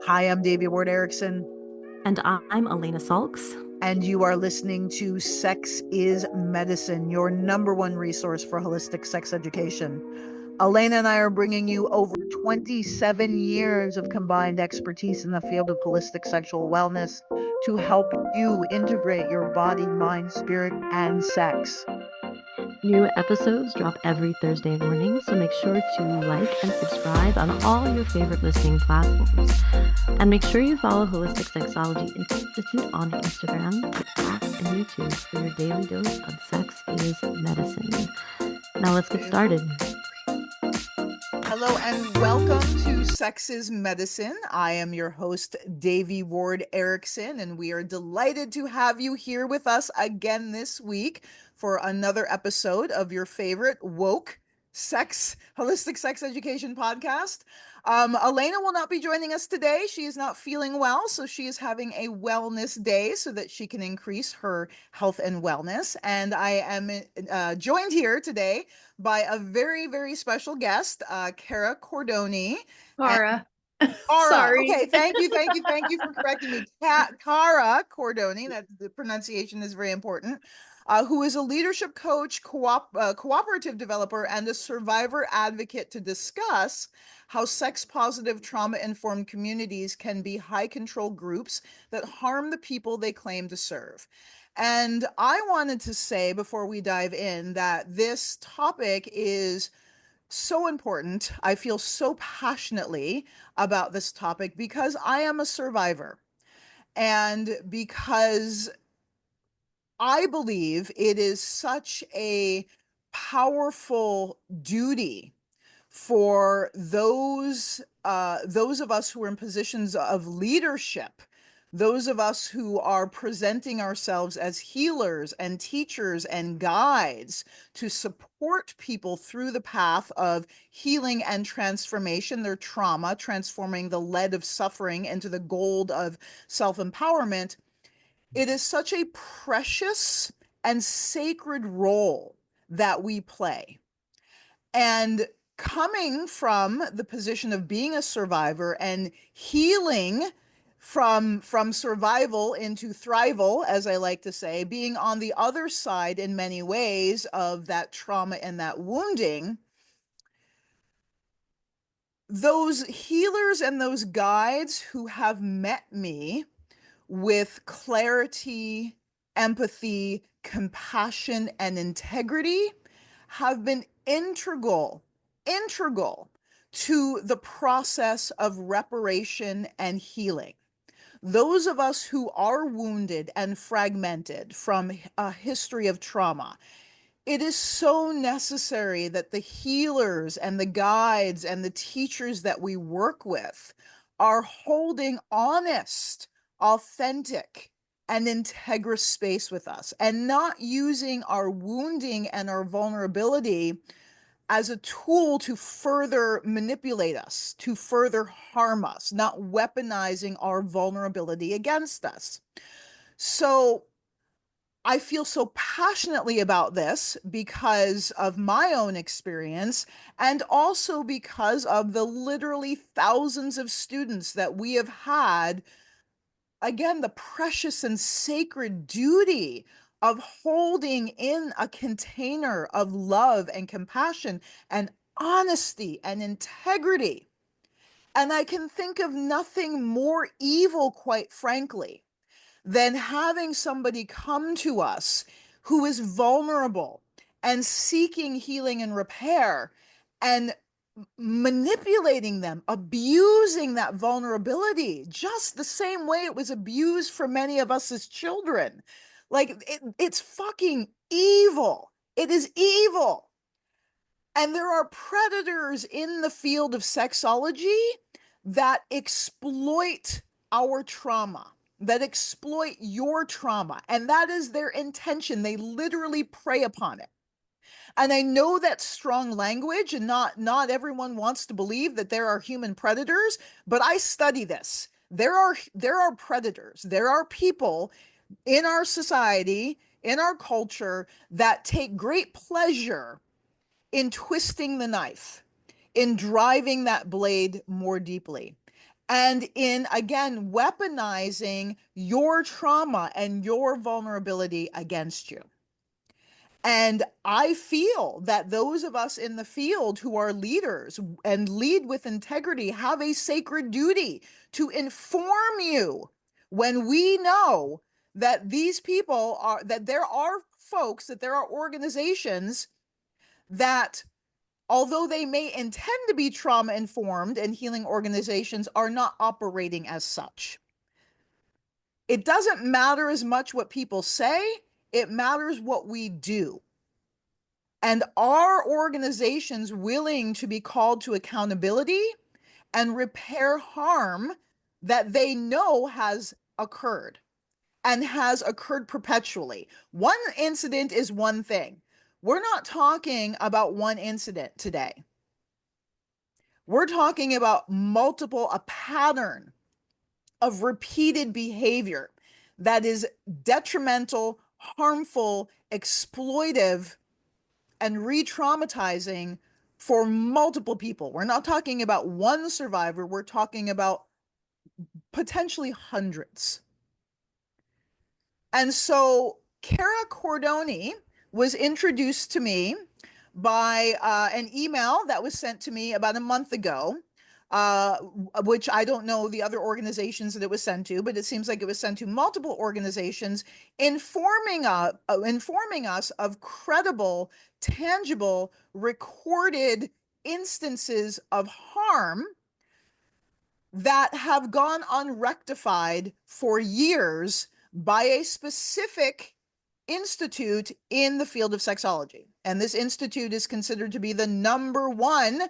Hi, I'm Devi Ward Erickson, And I'm Elena Salks. and you are listening to Sex is Medicine, your number one resource for holistic sex education. Elena and I are bringing you over 27 years of combined expertise in the field of holistic sexual wellness to help you integrate your body, mind, spirit, and sex. New episodes drop every Thursday morning, so make sure to like and subscribe on all your favorite listening platforms. And make sure you follow Holistic Sexology Institute on Instagram, TikTok, and YouTube for your daily dose of Sex is Medicine. Now let's get started. Hello and welcome to Sex is Medicine. I am your host, Devi Ward Erickson, and we are delighted to have you here with us again this week for another episode of your favorite woke holistic sex education podcast. Elena will not be joining us today. She is not feeling well, so she is having a wellness day so that she can increase her health and wellness. And I am joined here today by a very, very special guest, Cara Cordoni. And Cara. Cara, Sorry. okay, thank you for correcting me. Cara Cordoni, that the pronunciation is very important, who is a leadership coach, cooperative developer, and a survivor advocate to discuss how sex-positive, trauma-informed communities can be high control groups that harm the people they claim to serve. And I wanted to say before we dive in that this topic is so important. I feel so passionately about this topic because I am a survivor and because I believe it is such a powerful duty for those of us who are in positions of leadership, those of us who are presenting ourselves as healers and teachers and guides to support people through the path of healing and transformation, their trauma, transforming the lead of suffering into the gold of self-empowerment. It is such a precious and sacred role that we play. And coming from the position of being a survivor and healing from survival into thrival, as I like to say, being on the other side in many ways of that trauma and that wounding, those healers and those guides who have met me with clarity, empathy, compassion, and integrity have been integral to the process of reparation and healing. Those of us who are wounded and fragmented from a history of trauma, it is so necessary that the healers and the guides and the teachers that we work with are holding honest, authentic, and integrous space with us and not using our wounding and our vulnerability as a tool to further manipulate us, to further harm us, not weaponizing our vulnerability against us. So I feel so passionately about this because of my own experience and also because of the literally thousands of students that we have had. Again, the precious and sacred duty of holding in a container of love and compassion and honesty and integrity. And I can think of nothing more evil, quite frankly, than having somebody come to us who is vulnerable and seeking healing and repair and manipulating them, abusing that vulnerability, just the same way it was abused for many of us as children. Like it's fucking evil. It is evil. And there are predators in the field of sexology that exploit our trauma, that exploit your trauma. And that is their intention. They literally prey upon it. And I know that's strong language, and not everyone wants to believe that there are human predators, but I study this. There are predators. There are people in our society, in our culture, that take great pleasure in twisting the knife, in driving that blade more deeply. and in, again, weaponizing your trauma and your vulnerability against you. And I feel that those of us in the field who are leaders and lead with integrity have a sacred duty to inform you when we know that these people are, that there are folks, that there are organizations that, although they may intend to be trauma informed and healing organizations, are not operating as such. It doesn't matter as much what people say, it matters what we do. And are organizations willing to be called to accountability and repair harm that they know has occurred and has occurred perpetually? One incident is one thing. We're not talking about one incident today. We're talking about multiple, a pattern of repeated behavior that is detrimental, harmful, exploitive, and re-traumatizing for multiple people. We're not talking about one survivor, we're talking about potentially hundreds. And so Cara Cordoni was introduced to me by an email that was sent to me about a month ago, uh, which I don't know the other organizations that it was sent to, but it seems like it was sent to multiple organizations, informing us of credible, tangible, recorded instances of harm that have gone unrectified for years by a specific institute in the field of sexology. And this institute is considered to be the number one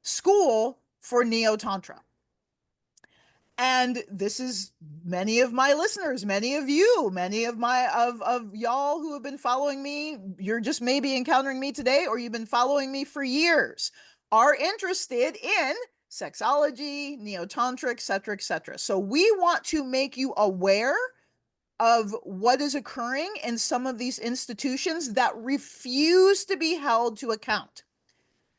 school for Neo Tantra. And this is many of my listeners, many of you, many of my of y'all who have been following me, you're just maybe encountering me today, or you've been following me for years, are interested in sexology, neo-tantra, etc., etc. So we want to make you aware of what is occurring in some of these institutions that refuse to be held to account,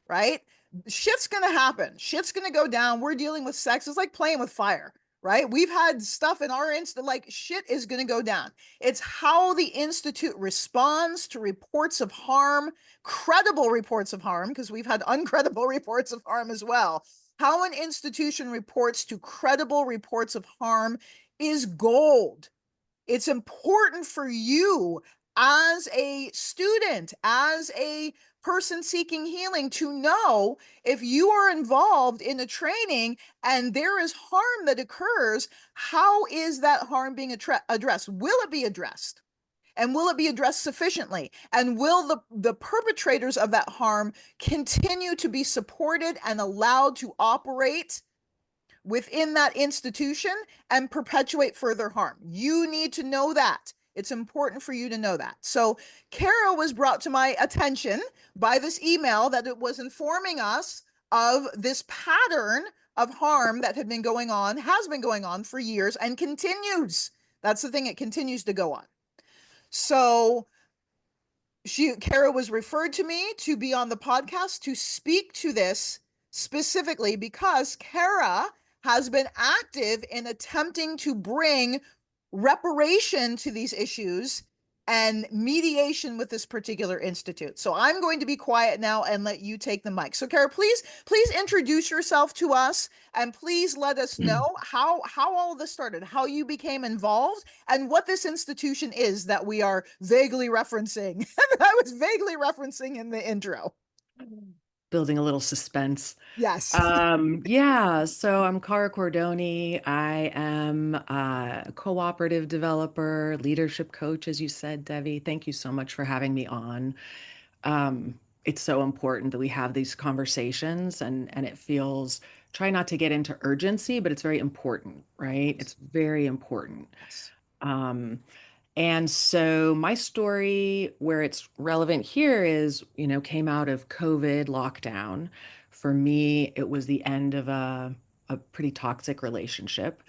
right? Shit's gonna happen. Shit's gonna go down. We're dealing with sex. It's like playing with fire, right? We've had stuff in our instant, like shit is gonna go down. It's how the Institute responds to reports of harm, credible reports of harm, because we've had uncredible reports of harm as well. How an institution reports to credible reports of harm is gold. It's important for you as a student, as a person seeking healing, to know if you are involved in a training and there is harm that occurs, how is that harm being addressed? Will it be addressed? And will it be addressed sufficiently? And will the perpetrators of that harm continue to be supported and allowed to operate within that institution and perpetuate further harm? You need to know that. It's important for you to know that. So Cara was brought to my attention by this email that it was informing us of this pattern of harm that had been going on, has been going on for years, and continues. That's the thing, it continues to go on. So Cara was referred to me to be on the podcast to speak to this specifically because Cara has been active in attempting to bring reparation to these issues and mediation with this particular institute. So I'm going to be quiet now and let you take the mic. So Cara, please introduce yourself to us, and please let us know how all this started, how you became involved, and what this institution is that we are vaguely referencing. I was vaguely referencing in the intro. Building a little suspense. Yes. Yeah, so I'm Cara Cordoni. I am a cooperative developer, leadership coach, as you said, Devi. Thank you so much for having me on. It's so important that we have these conversations and it feels, try not to get into urgency, but it's very important, right? It's very important. Yes. Um, and so my story, where it's relevant here is, came out of COVID lockdown. For me, it was the end of a pretty toxic relationship.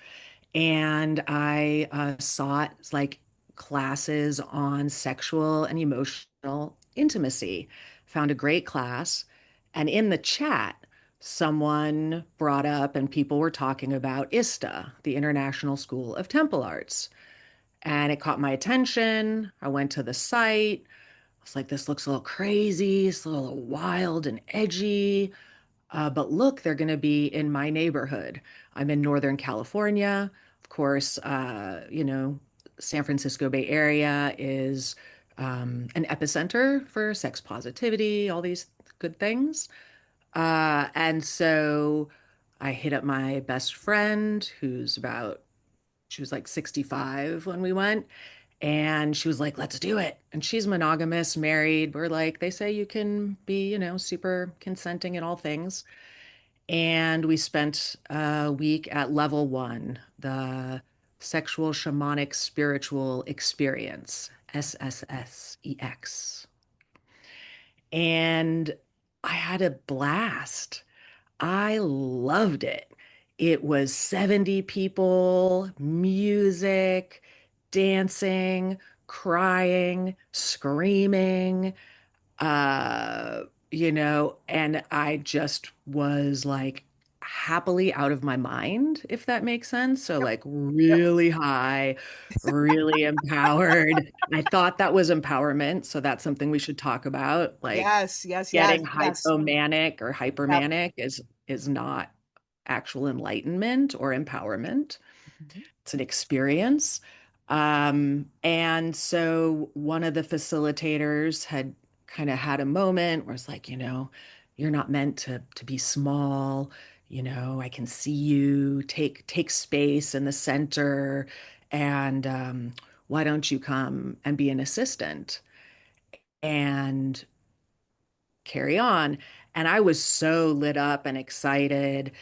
And I sought like classes on sexual and emotional intimacy, found a great class. And in the chat, someone brought up and people were talking about ISTA, the International School of Temple Arts. And it caught my attention. I went to the site. I was like, this looks a little crazy. It's a little wild and edgy. But look, they're going to be in my neighborhood. I'm in Northern California. Of course, San Francisco Bay Area is an epicenter for sex positivity, all these good things. And so I hit up my best friend she was like 65 when we went. And she was like, let's do it. And she's monogamous, married. We're like, they say you can be, super consenting in all things. And we spent a week at level one, the sexual shamanic spiritual experience, SSSEX. And I had a blast. I loved it. It was 70 people, music, dancing, crying, screaming, and I just was like happily out of my mind, if that makes sense. So, Yep. like, Yep. really high, really empowered. I thought that was empowerment. So, that's something we should talk about. Like, Yes, yes, yes, getting yes. hypomanic or Yep. hypermanic is not actual enlightenment or empowerment. Mhm. It's an experience. And so one of the facilitators had kind of had a moment where it's like, you're not meant to be small. I can see you take space in the center, and why don't you come and be an assistant and carry on? And I was so lit up and excited.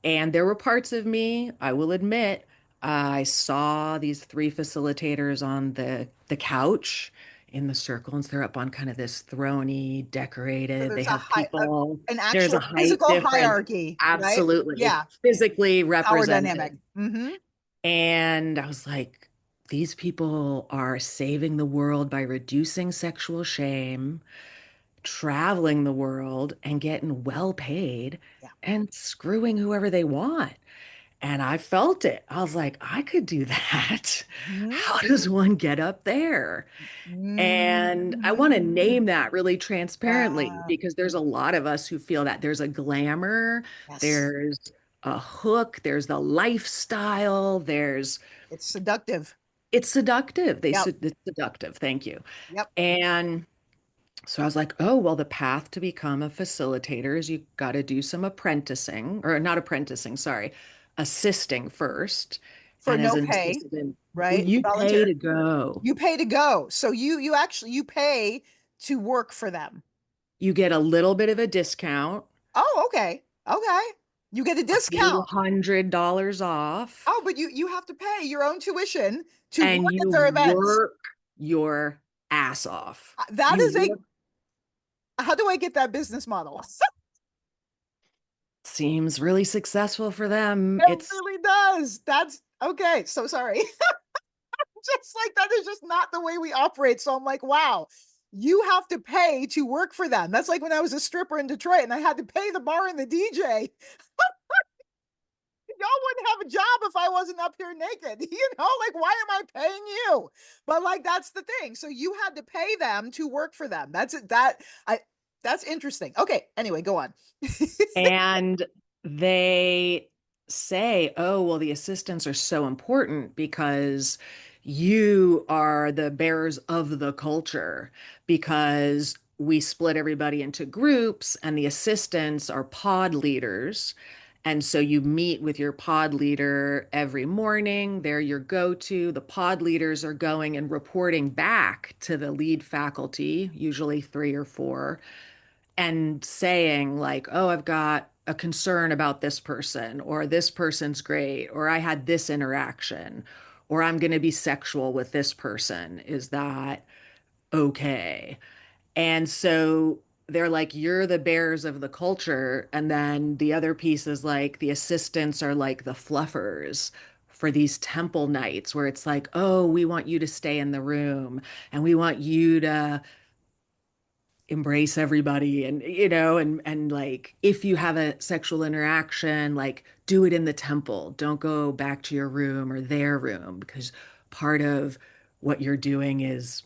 And there were parts of me, I will admit, I saw these three facilitators on the couch in the circle, and so they're up on kind of this throny, So decorated. They there's a have high, people, an there's a actual height physical difference, hierarchy, right? absolutely Yeah, physically power dynamic. represented. Hmm. And I was like, these people are saving the world by reducing sexual shame, traveling the world and getting well paid Yeah. and screwing whoever they want. And I felt it. I was like, I could do that. Hmm. How does one get up there? And I want to Hmm. name that really transparently Yeah. because there's a lot of us who feel that there's a glamour, Yes. there's a hook, there's the lifestyle, It's seductive. it's seductive. Yep. It's seductive. Thank you. Yep. And so I was like, oh, well, the path to become a facilitator is you got to do some apprenticing, or not apprenticing, sorry, assisting first. For And as no an pay, assistant, right? you pay Volunteer. to go. You pay to go. So you actually you pay to work for them. You get a little bit of a discount, Oh, okay. Okay. You get a a few discount. $100 off, Oh, but you have to pay your own tuition to and work at you their events. work your ass off. That You is a work, how do I get that business model? seems really successful for them. It It's really does. That's okay. So sorry. Just like that is just not the way we operate. So I'm like, wow, you have to pay to work for them. That's like when I was a stripper in Detroit and I had to pay the bar and the DJ. Y'all wouldn't have a job if I wasn't up here naked. Like, why am I paying you? But like, that's the thing. So you had to pay them to work for them. That's it. That's interesting. Okay. Anyway, go on. And they say, oh, well, the assistants are so important because you are the bearers of the culture, because we split everybody into groups and the assistants are pod leaders. And so you meet with your pod leader every morning. They're your go-to. The pod leaders are going and reporting back to the lead faculty, usually three or four, and saying like, oh, I've got a concern about this person, or this person's great, or I had this interaction, or I'm going to be sexual with this person. Is that okay? And so they're like, you're the bearers of the culture. And then the other piece is like, the assistants are like the fluffers for these temple nights where it's like, oh, we want you to stay in the room and we want you to embrace everybody and and like if you have a sexual interaction, like do it in the temple. Don't go back to your room or their room because part of what you're doing is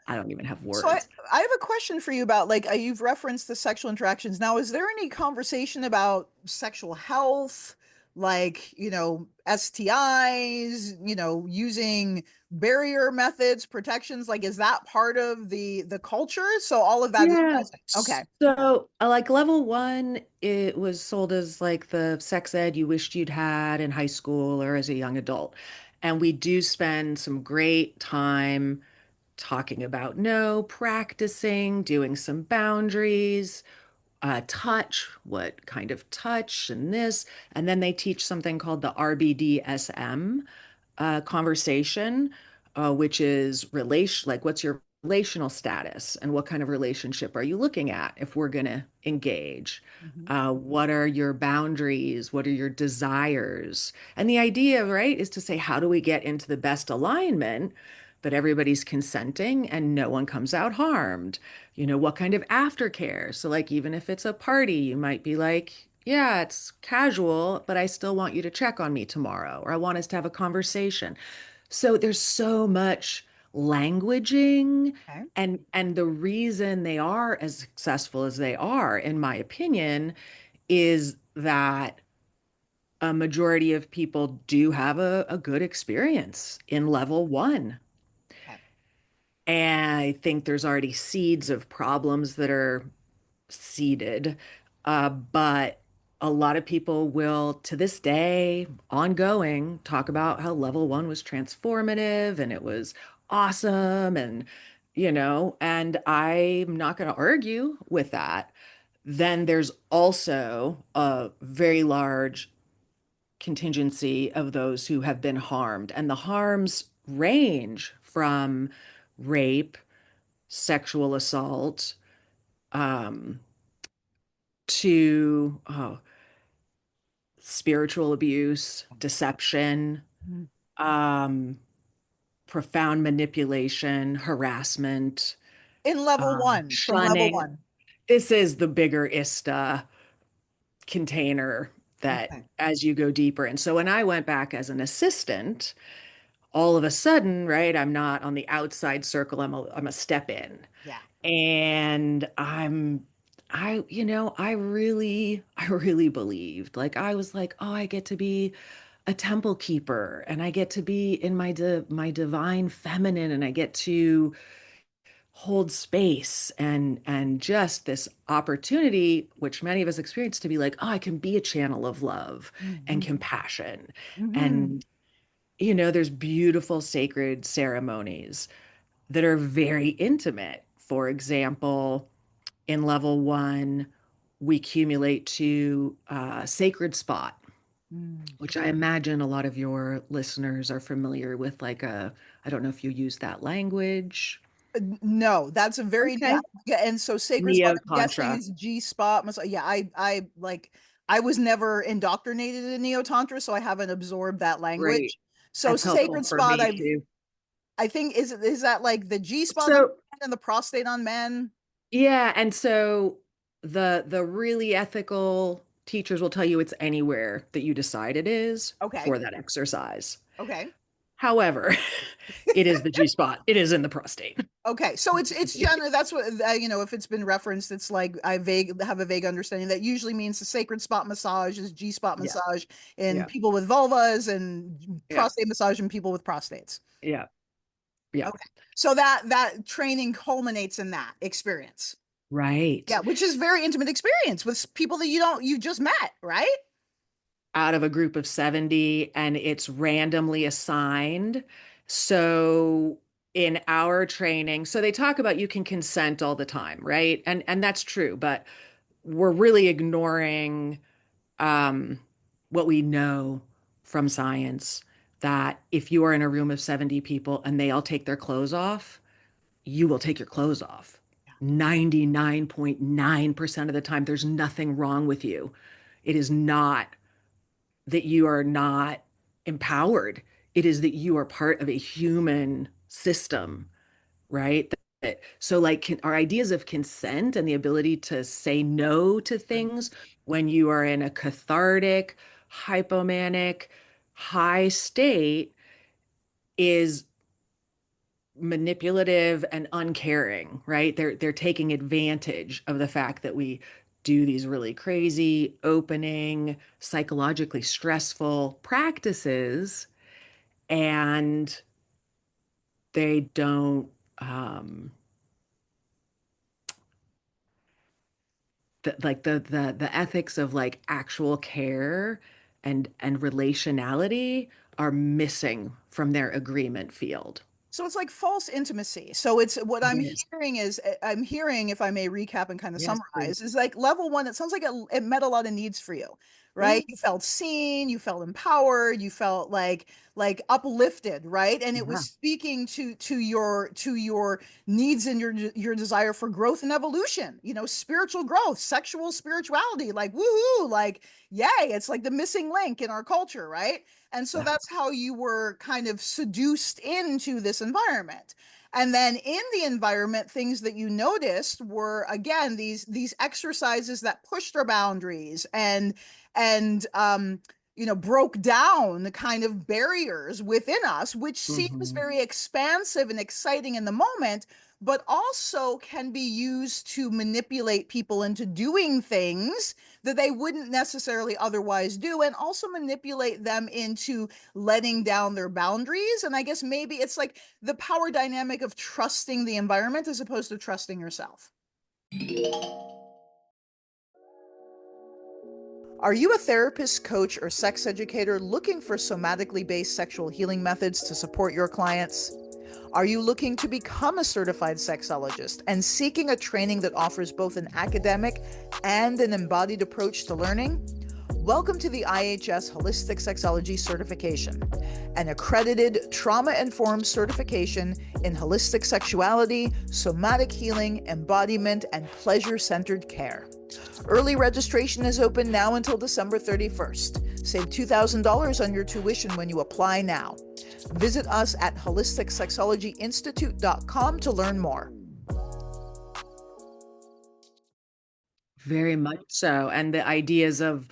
I don't even have So I, words. I have a question for you about like you've referenced the sexual interactions. Now, is there any conversation about sexual health, like, STIs, using barrier methods, protections? Like, is that part of the culture? So all of that is Yeah. present. Okay. So, like level one, it was sold as like the sex ed you wished you'd had in high school or as a young adult. And we do spend some great time talking about no, practicing, doing some boundaries, touch, what kind of touch, and this. And then they teach something called the RBDSM conversation, which is relation, like what's your relational status and what kind of relationship are you looking at if we're going to engage? Mhm. What are your boundaries? What are your desires? And the idea, right, is to say, how do we get into the best alignment, but everybody's consenting and no one comes out harmed? What kind of aftercare? So, like, even if it's a party, you might be like, yeah, it's casual, but I still want you to check on me tomorrow, or I want us to have a conversation. So there's so much languaging, Okay. and the reason they are as successful as they are, in my opinion, is that a majority of people do have a good experience in level one. Okay. And I think there's already seeds of problems that are seeded. But a lot of people will, to this day, ongoing, talk about how level one was transformative and it was awesome. And I'm not going to argue with that. Then there's also a very large contingency of those who have been harmed. And the harms range from rape, sexual assault, um, to spiritual abuse, deception, Mhm. um, profound manipulation, harassment, In level one, from level shunning. one. This is the bigger ISTA container that Okay. as you go deeper. And so when I went back as an assistant, all of a sudden, right, I'm not on the outside circle, I'm a step in. Yeah. And I really believed, like I was like, oh, I get to be a temple keeper and I get to be in my divine feminine and I get to hold space and just this opportunity which many of us experience to be like, oh, I can be a channel of love and Mhm. compassion. Mhm. And there's beautiful sacred ceremonies that are very intimate. For example, in level one, we accumulate to sacred spot, Mm. which I imagine a lot of your listeners are familiar with. I don't know if you use that language. No, that's a very Okay. yeah, and so sacred spot, Neo I'm guessing, Tantra. is G spot. Yeah, I like I was never indoctrinated in neo tantra, so I haven't absorbed that Great. language. So That's helpful sacred for spot, me too. I think is that like the G spot on So, men and the prostate on men? yeah, and so the really ethical teachers will tell you it's anywhere that you decide it is Okay, for that exercise. okay, However, it is the G spot. It is in the prostate. okay. So it's generally that's what if it's been referenced, it's like I vague have a vague understanding that usually means the sacred spot massage is G spot Yeah, massage in yeah, people with vulvas and yeah, prostate massage in people with prostates. yeah, yeah. Okay. So that training culminates in that experience. Right. Yeah, which is very intimate experience with people that you just met, right? Out of a group of 70, and it's randomly assigned. So in our training, so they talk about you can consent all the time, right? And that's true, but we're really ignoring um, what we know from science that if you are in a room of 70 people and they all take their clothes off, you will take your clothes off. 99.9% of the time, there's nothing wrong with you. It is not that you are not empowered, it is that you are part of a human system, right? So, like, our ideas of consent and the ability to say no to things when you are in a cathartic, hypomanic, high state is manipulative and uncaring, right? They're taking advantage of the fact that we do these really crazy, opening, psychologically stressful practices, and they don't the ethics of like actual care and relationality are missing from their agreement field. So it's like false intimacy. So it's what It I'm is. hearing is I'm hearing, if I may recap and kind of Yes, please. summarize, is like level one, it sounds like it met a lot of needs for you, Yeah. right? You felt seen, you felt empowered, you felt like uplifted, right? And it was Yeah. speaking to your needs and your desire for growth and evolution, spiritual growth, sexual spirituality, like woohoo, like yay, it's like the missing link in our culture, right? And so Yeah. that's how you were kind of seduced into this environment. And then in the environment, things that you noticed were again these exercises that pushed our boundaries and broke down the kind of barriers within us, which seems Mhm. very expansive and exciting in the moment, but also can be used to manipulate people into doing things that they wouldn't necessarily otherwise do, and also manipulate them into letting down their boundaries. And I guess maybe it's like the power dynamic of trusting the environment as opposed to trusting yourself. Are you a therapist, coach, or sex educator looking for somatically based sexual healing methods to support your clients? Are you looking to become a certified sexologist and seeking a training that offers both an academic and an embodied approach to learning? Welcome to the IHS Holistic Sexology Certification, an accredited trauma informed certification in holistic sexuality, somatic healing, embodiment, and pleasure centered care. Early registration is open now until December 31st. Save $2,000 on your tuition when you apply now. Visit us at holisticsexologyinstitute.com to learn more. Very much so. And the ideas of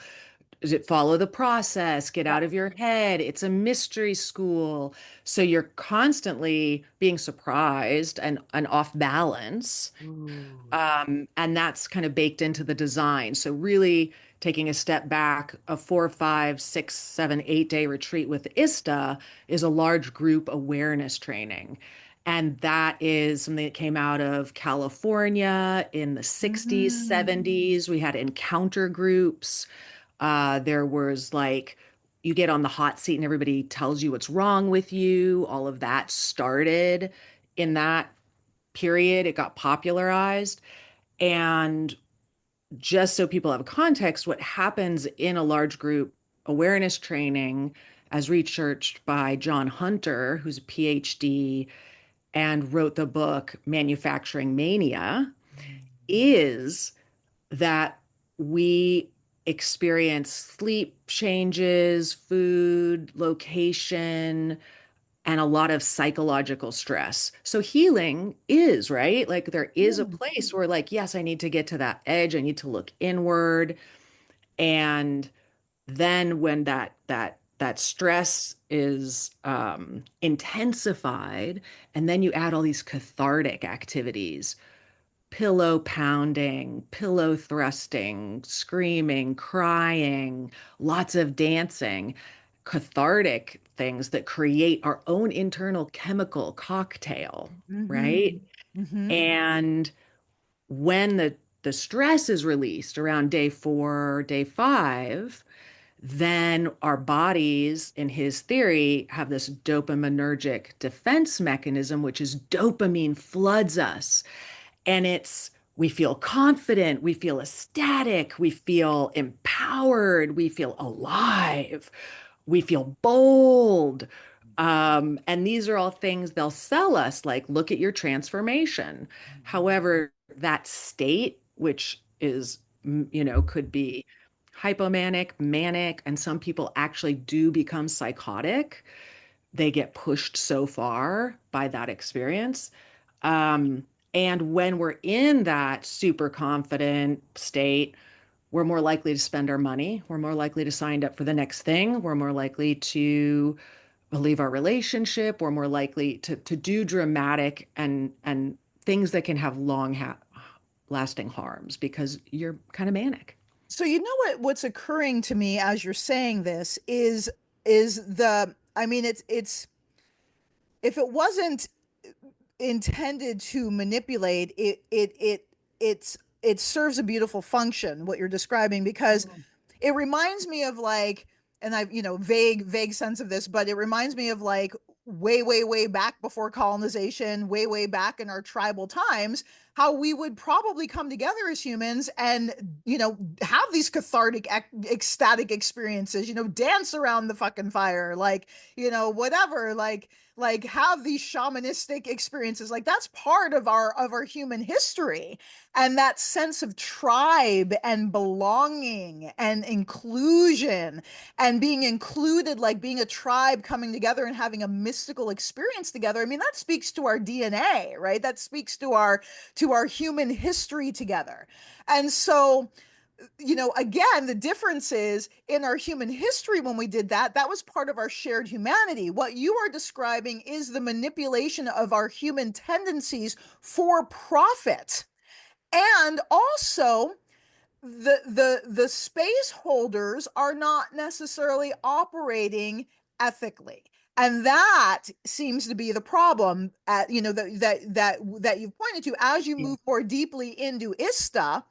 is it follow the process, get Yeah. out of your head. It's a mystery school. So you're constantly being surprised and off balance. Ooh. And that's kind of baked into the design. So really taking a step back, a 4, 5, 6, 7, 8 day retreat with ISTA is a large group awareness training. And that is something that came out of California in the 60s, Mm-hmm. 70s. We had encounter groups. There was like, you get on the hot seat and everybody tells you what's wrong with you. All of that started in that period. It got popularized. And just so people have context, what happens in a large group awareness training, as researched by John Hunter, who's a PhD and wrote the book Manufacturing Mania, is that we experience sleep changes, food, location, and a lot of psychological stress. So healing is, right? Like there is a place where like, yes, I need to get to that edge. I need to look inward. And then when that stress is intensified, and then you add all these cathartic activities, pillow pounding, pillow thrusting, screaming, crying, lots of dancing, cathartic things that create our own internal chemical cocktail, Mm-hmm. right? Mm-hmm. And when the stress is released around day 4, day 5, then our bodies, in his theory, have this dopaminergic defense mechanism, which is dopamine floods us. And we feel confident, we feel ecstatic, we feel empowered, we feel alive, we feel bold. And these are all things they'll sell us, like, look at your transformation. However, that state, which is, could be hypomanic, manic, and some people actually do become psychotic. They get pushed so far by that experience. And when we're in that super confident state, we're more likely to spend our money. We're more likely to sign up for the next thing. We're more likely to leave our relationship. We're more likely to do dramatic and things that can have lasting harms because you're kind of manic. So you know what's occurring to me as you're saying this is the I mean it's if it wasn't intended to manipulate it serves a beautiful function what you're describing because it reminds me of like, and I've, vague sense of this, but it reminds me of like way back before colonization, way back in our tribal times, how we would probably come together as humans and, have these cathartic, ecstatic experiences, dance around the fucking fire, like, whatever, like have these shamanistic experiences. Like that's part of our human history, and that sense of tribe and belonging and inclusion and being included, like being a tribe coming together and having a mystical experience together. I mean, that speaks to our DNA, right? That speaks to our human history together. And so, again, the difference is in our human history when we did that, that was part of our shared humanity. What you are describing is the manipulation of our human tendencies for profit. And also, the space holders are not necessarily operating ethically. And that seems to be the problem at, that you've pointed to as you Yeah. move more deeply into ISTA,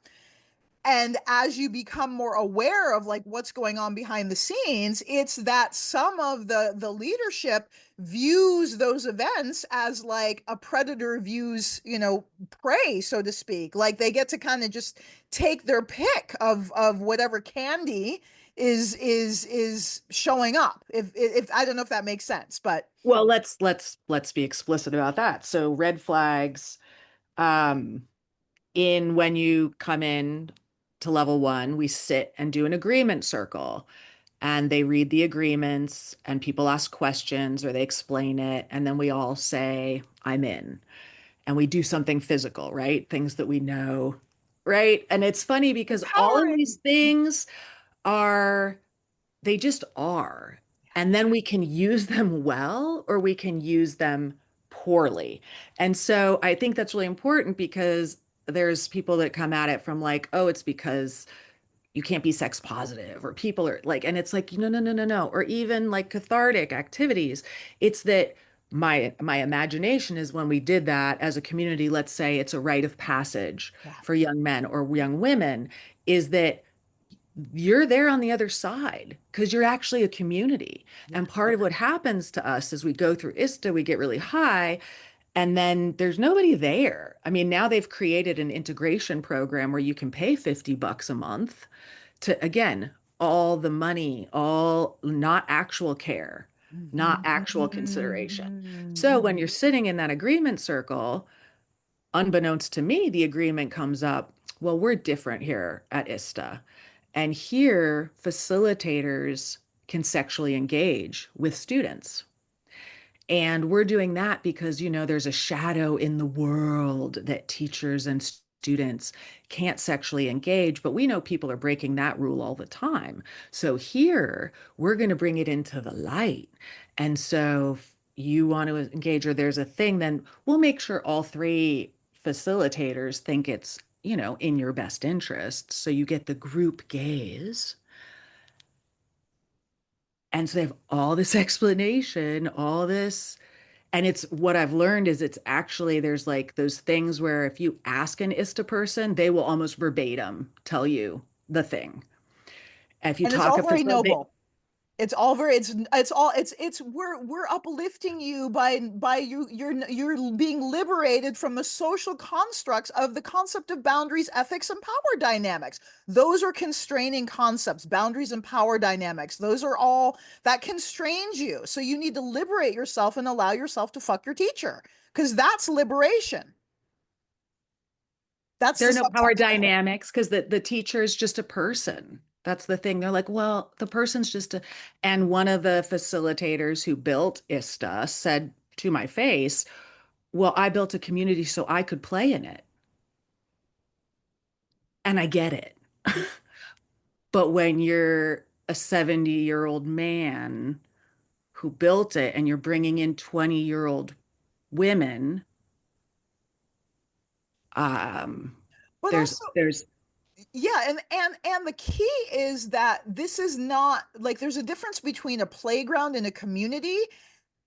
and as you become more aware of like what's going on behind the scenes, it's that some of the leadership views those events as like a predator views, prey, so to speak. Like they get to kind of just take their pick of whatever candy is showing up. If I don't know if that makes sense, but Well, let's be explicit about that. So red flags, um, in when you come in to level one, we sit and do an agreement circle, and they read the agreements, and people ask questions or they explain it, and then we all say, "I'm in," and we do something physical, right? Things that we know, right? And it's funny because all of these empowering. things are they just are. And then we can use them well or we can use them poorly. And so I think that's really important because there's people that come at it from like, oh, it's because you can't be sex positive or people are like, and it's like, no. Or even like cathartic activities. It's that my imagination is when we did that as a community, let's say it's a rite of passage Yeah. for young men or young women, is that you're there on the other side because you're actually a community. Yeah. And part of what happens to us as we go through ISTA, we get really high and then there's nobody there. I mean, now they've created an integration program where you can pay $50 a month to, again, all the money, all not actual care, not actual consideration. Mhm. So when you're sitting in that agreement circle, unbeknownst to me, the agreement comes up, well, we're different here at ISTA. And here, facilitators can sexually engage with students. And we're doing that because, there's a shadow in the world that teachers and students can't sexually engage, but we know people are breaking that rule all the time. So here, we're going to bring it into the light. And so if you want to engage or there's a thing, then we'll make sure all three facilitators think it's, in your best interest. So you get the group gaze. And so they have all this explanation, all this. And it's what I've learned is it's actually there's like those things where if you ask an ISTA person, they will almost verbatim tell you the thing. If you And it's talk all a very facility, noble. It's all very it's all it's we're uplifting you by you're being liberated from the social constructs of the concept of boundaries, ethics, and power dynamics. Those are constraining concepts. Boundaries and power dynamics, those are all that constrains you. So you need to liberate yourself and allow yourself to fuck your teacher, because that's liberation. That's there the are no power subtext of it. dynamics because the teacher is just a person. That's the thing. They're like, well, the person's just a, and one of the facilitators who built ISTA said to my face, Well, I built a community so I could play in it, and I get it. But when you're a 70-year-old man who built it and you're bringing in 20-year-old women, um, But also, there's yeah, and the key is that this is not like there's a difference between a playground and a community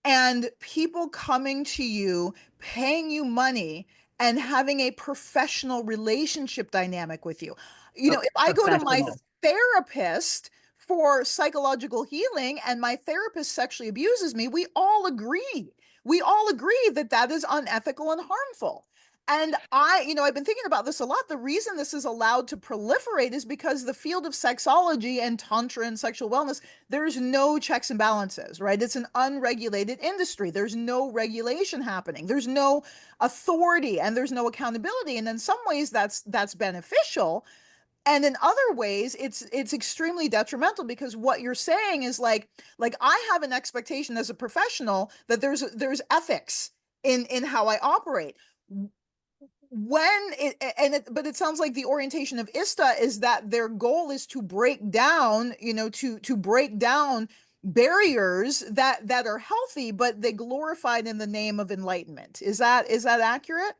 and people coming to you, paying you money, and having a professional relationship dynamic with you. You a know, if I go to my professional. therapist for psychological healing and my therapist sexually abuses me, we all agree. We all agree that that is unethical and harmful. And I've been thinking about this a lot. The reason this is allowed to proliferate is because the field of sexology and tantra and sexual wellness, there's no checks and balances, right? It's an unregulated industry. There's no regulation happening. There's no authority and there's no accountability. And in some ways that's beneficial. And in other ways, it's extremely detrimental because what you're saying is like I have an expectation as a professional that there's ethics in how I operate but it sounds like the orientation of ISTA is that their goal is to break down, to break down barriers that are healthy, but they glorified in the name of enlightenment. Is that accurate?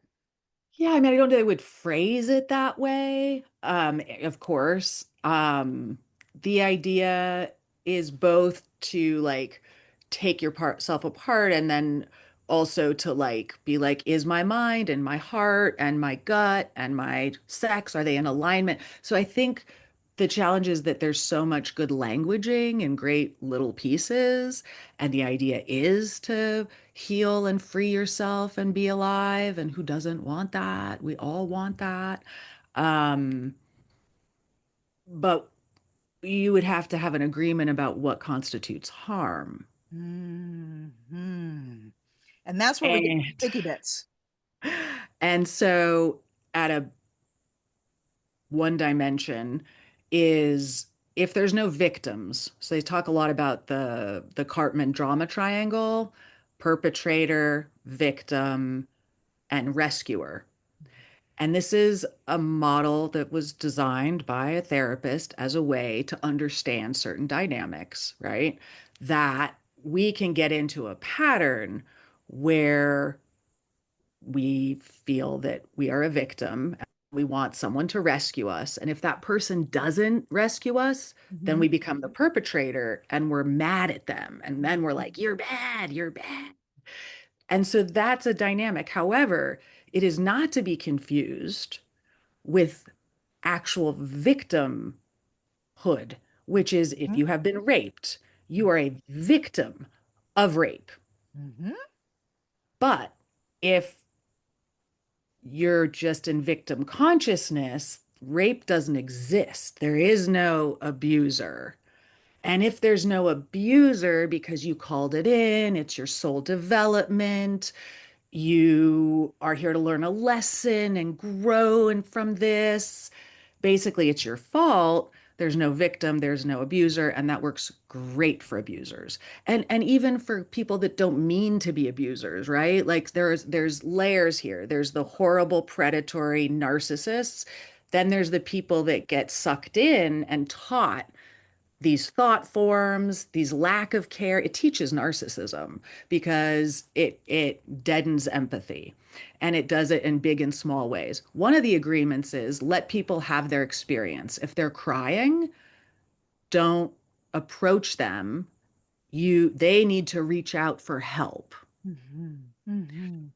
Yeah, I mean, I don't know they would phrase it that way. Of course. The idea is both to like take your self apart and then also to like be like, is my mind and my heart and my gut and my sex, are they in alignment? So I think the challenge is that there's so much good languaging and great little pieces, and the idea is to heal and free yourself and be alive. And who doesn't want that? We all want that. Um, but you would have to have an agreement about what constitutes harm. Hmm. And that's where we get And sticky bits. and so at a one dimension is if there's no victims. So they talk a lot about the Cartman drama triangle, perpetrator, victim, and rescuer. And this is a model that was designed by a therapist as a way to understand certain dynamics, right? That we can get into a pattern where we feel that we are a victim. We want someone to rescue us. And if that person doesn't rescue us, then Mhm. we become the perpetrator and we're mad at them. And then we're like, you're bad, you're bad. And so that's a dynamic. However, it is not to be confused with actual victimhood, which is if you have been raped, you are a victim of rape. Mhm. But if you're just in victim consciousness, rape doesn't exist. There is no abuser. And if there's no abuser because you called it in, it's your soul development, you are here to learn a lesson and grow and from this. Basically, it's your fault. There's no victim, there's no abuser, and that works great for abusers. And even for people that don't mean to be abusers, right? Like there's layers here. There's the horrible predatory narcissists. Then there's the people that get sucked in and taught these thought forms, these lack of care. It teaches narcissism because it deadens empathy, and it does it in big and small ways. One of the agreements is let people have their experience. If they're crying, don't approach them. They need to reach out for help. Mhm. Mhm.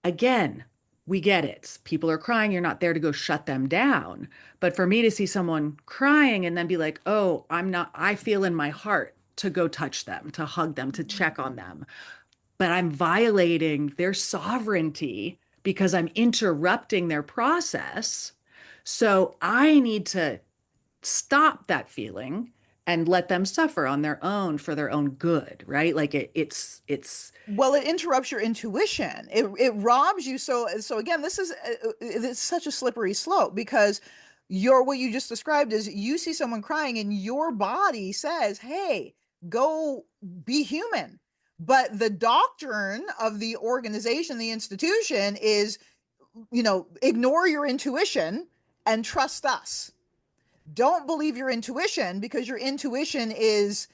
Again, we get it. People are crying. You're not there to go shut them down. But for me to see someone crying and then be like, oh, I feel in my heart to go touch them, to hug them, to check on them. But I'm violating their sovereignty because I'm interrupting their process. So I need to stop that feeling and let them suffer on their own for their own good, right? Like it's Well, it interrupts your intuition. It robs you. So again, it's such a slippery slope because what you just described is you see someone crying and your body says, "Hey, go be human." But the doctrine of the organization, the institution is, ignore your intuition and trust us. Don't believe your intuition because your intuition is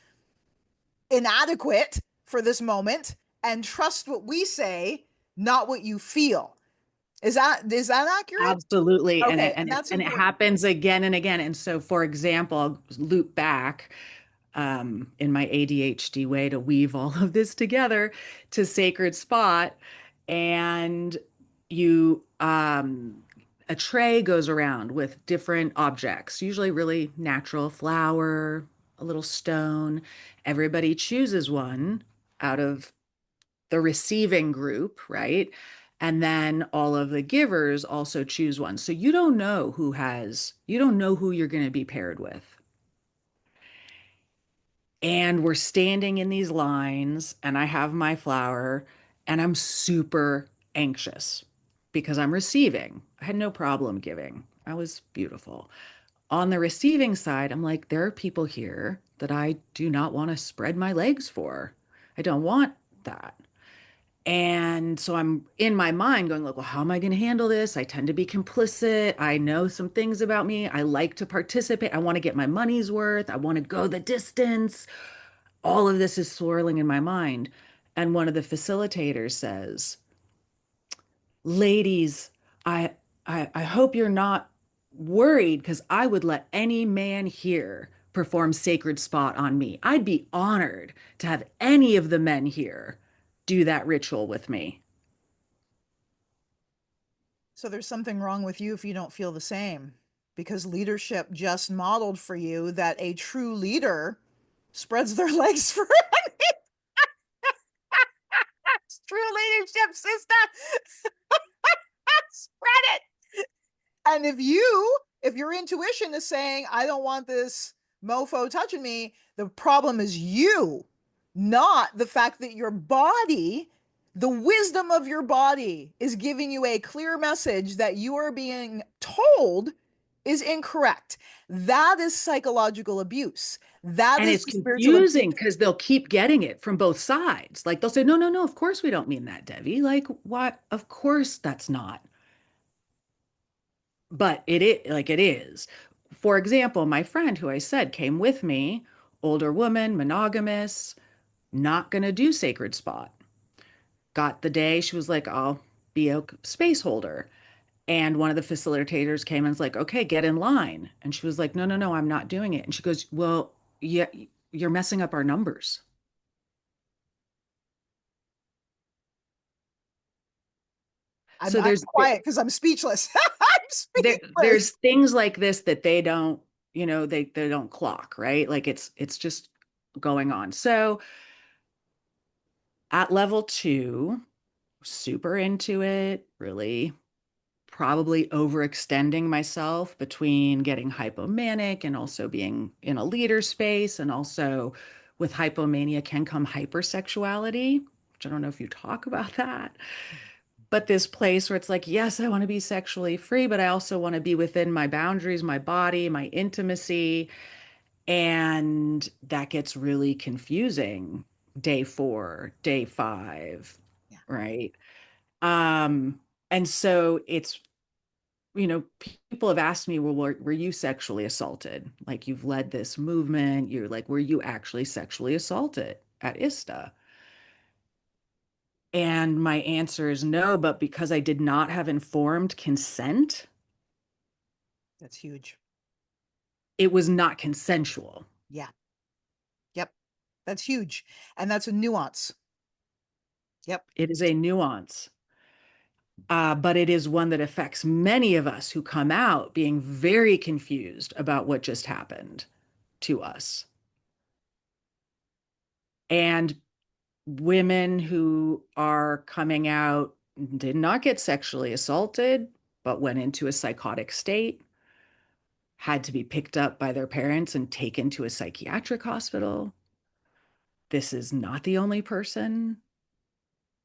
inadequate for this moment, and trust what we say, not what you feel. Is that accurate? Absolutely. And Okay, it, and and it, that's and it important. happens again and again. And so, for example, I'll loop back in my ADHD way to weave all of this together to sacred spot. And you, a tray goes around with different objects, usually really natural flower, a little stone. Everybody chooses one out of the receiving group, right? And then all of the givers also choose one. So you don't know who you're going to be paired with. And we're standing in these lines, and I have my flower, and I'm super anxious because I'm receiving. I had no problem giving. I was beautiful. On the receiving side, I'm like, there are people here that I do not want to spread my legs for. I don't want that. And so I'm in my mind going like, well, how am I going to handle this? I tend to be complicit. I know some things about me. I like to participate. I want to get my money's worth. I want to go the distance. All of this is swirling in my mind. And one of the facilitators says, ladies, I I hope you're not worried because I would let any man here perform sacred spot on me. I'd be honored to have any of the men here do that ritual with me. So there's something wrong with you if you don't feel the same, because leadership just modeled for you that a true leader spreads their legs for true leadership, sister. Spread it. And if your intuition is saying, I don't want this mofo touching me, the problem is you, not the fact that your body, the wisdom of your body, is giving you a clear message that you are being told is incorrect. That is psychological abuse. That And is it's the spiritual abuse. confusing because they'll keep getting it from both sides. Like they'll say, no, no, no, of course we don't mean that, Devi. Like, what? Of course that's not. But it is. For example, my friend who I said came with me, older woman, monogamous, not going to do sacred spot. Got the day, she was like, I'll be a space holder. And one of the facilitators came and was like, okay, get in line. And she was like, no, no, no, I'm not doing it. And she goes, well, yeah, you're messing up our numbers. So I'm quiet because I'm speechless. I'm there's speechless. things like this that they don't, they don't clock, right? Like it's just going on. So at level 2, super into it, really probably overextending myself between getting hypomanic and also being in a leader space. And also with hypomania can come hypersexuality, which I don't know if you talk about that. But this place where it's like, yes, I want to be sexually free, but I also want to be within my boundaries, my body, my intimacy. And that gets really confusing day 4, day 5, Yeah. right? Um, and so it's, people have asked me, well, were you sexually assaulted? Like you've led this movement. You're like, were you actually sexually assaulted at ISTA? And my answer is no, but because I did not have informed consent, That's huge. it was not consensual. Yeah. Yep. That's huge. And that's a nuance. Yep. It is a nuance, but it is one that affects many of us who come out being very confused about what just happened to us. And women who are coming out did not get sexually assaulted, but went into a psychotic state, had to be picked up by their parents and taken to a psychiatric hospital. This is not the only person.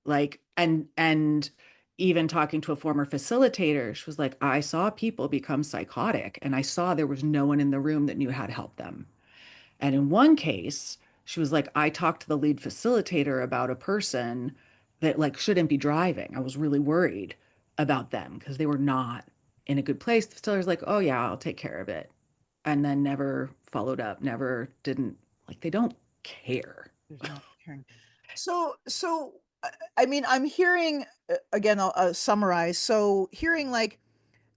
Like, and even talking to a former facilitator, she was like, I saw people become psychotic and I saw there was no one in the room that knew how to help them. And in one case, She was like, I talked to the lead facilitator about a person that like shouldn't be driving. I was really worried about them because they were not in a good place. The facilitator's like, oh yeah, I'll take care of it. And then never followed up, never didn't like they don't care. There's no caring. I mean, I'm hearing again. I'll summarize. So, hearing like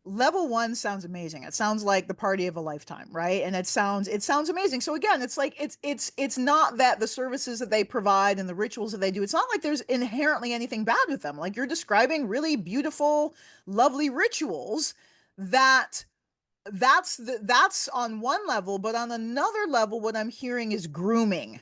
level one sounds amazing. It sounds like the party of a lifetime, right? And it sounds amazing. So again, it's like it's not that the services that they provide and the rituals that they do. It's not like there's inherently anything bad with them. Like you're describing really beautiful, lovely rituals that that's on one level, but on another level, what I'm hearing is grooming.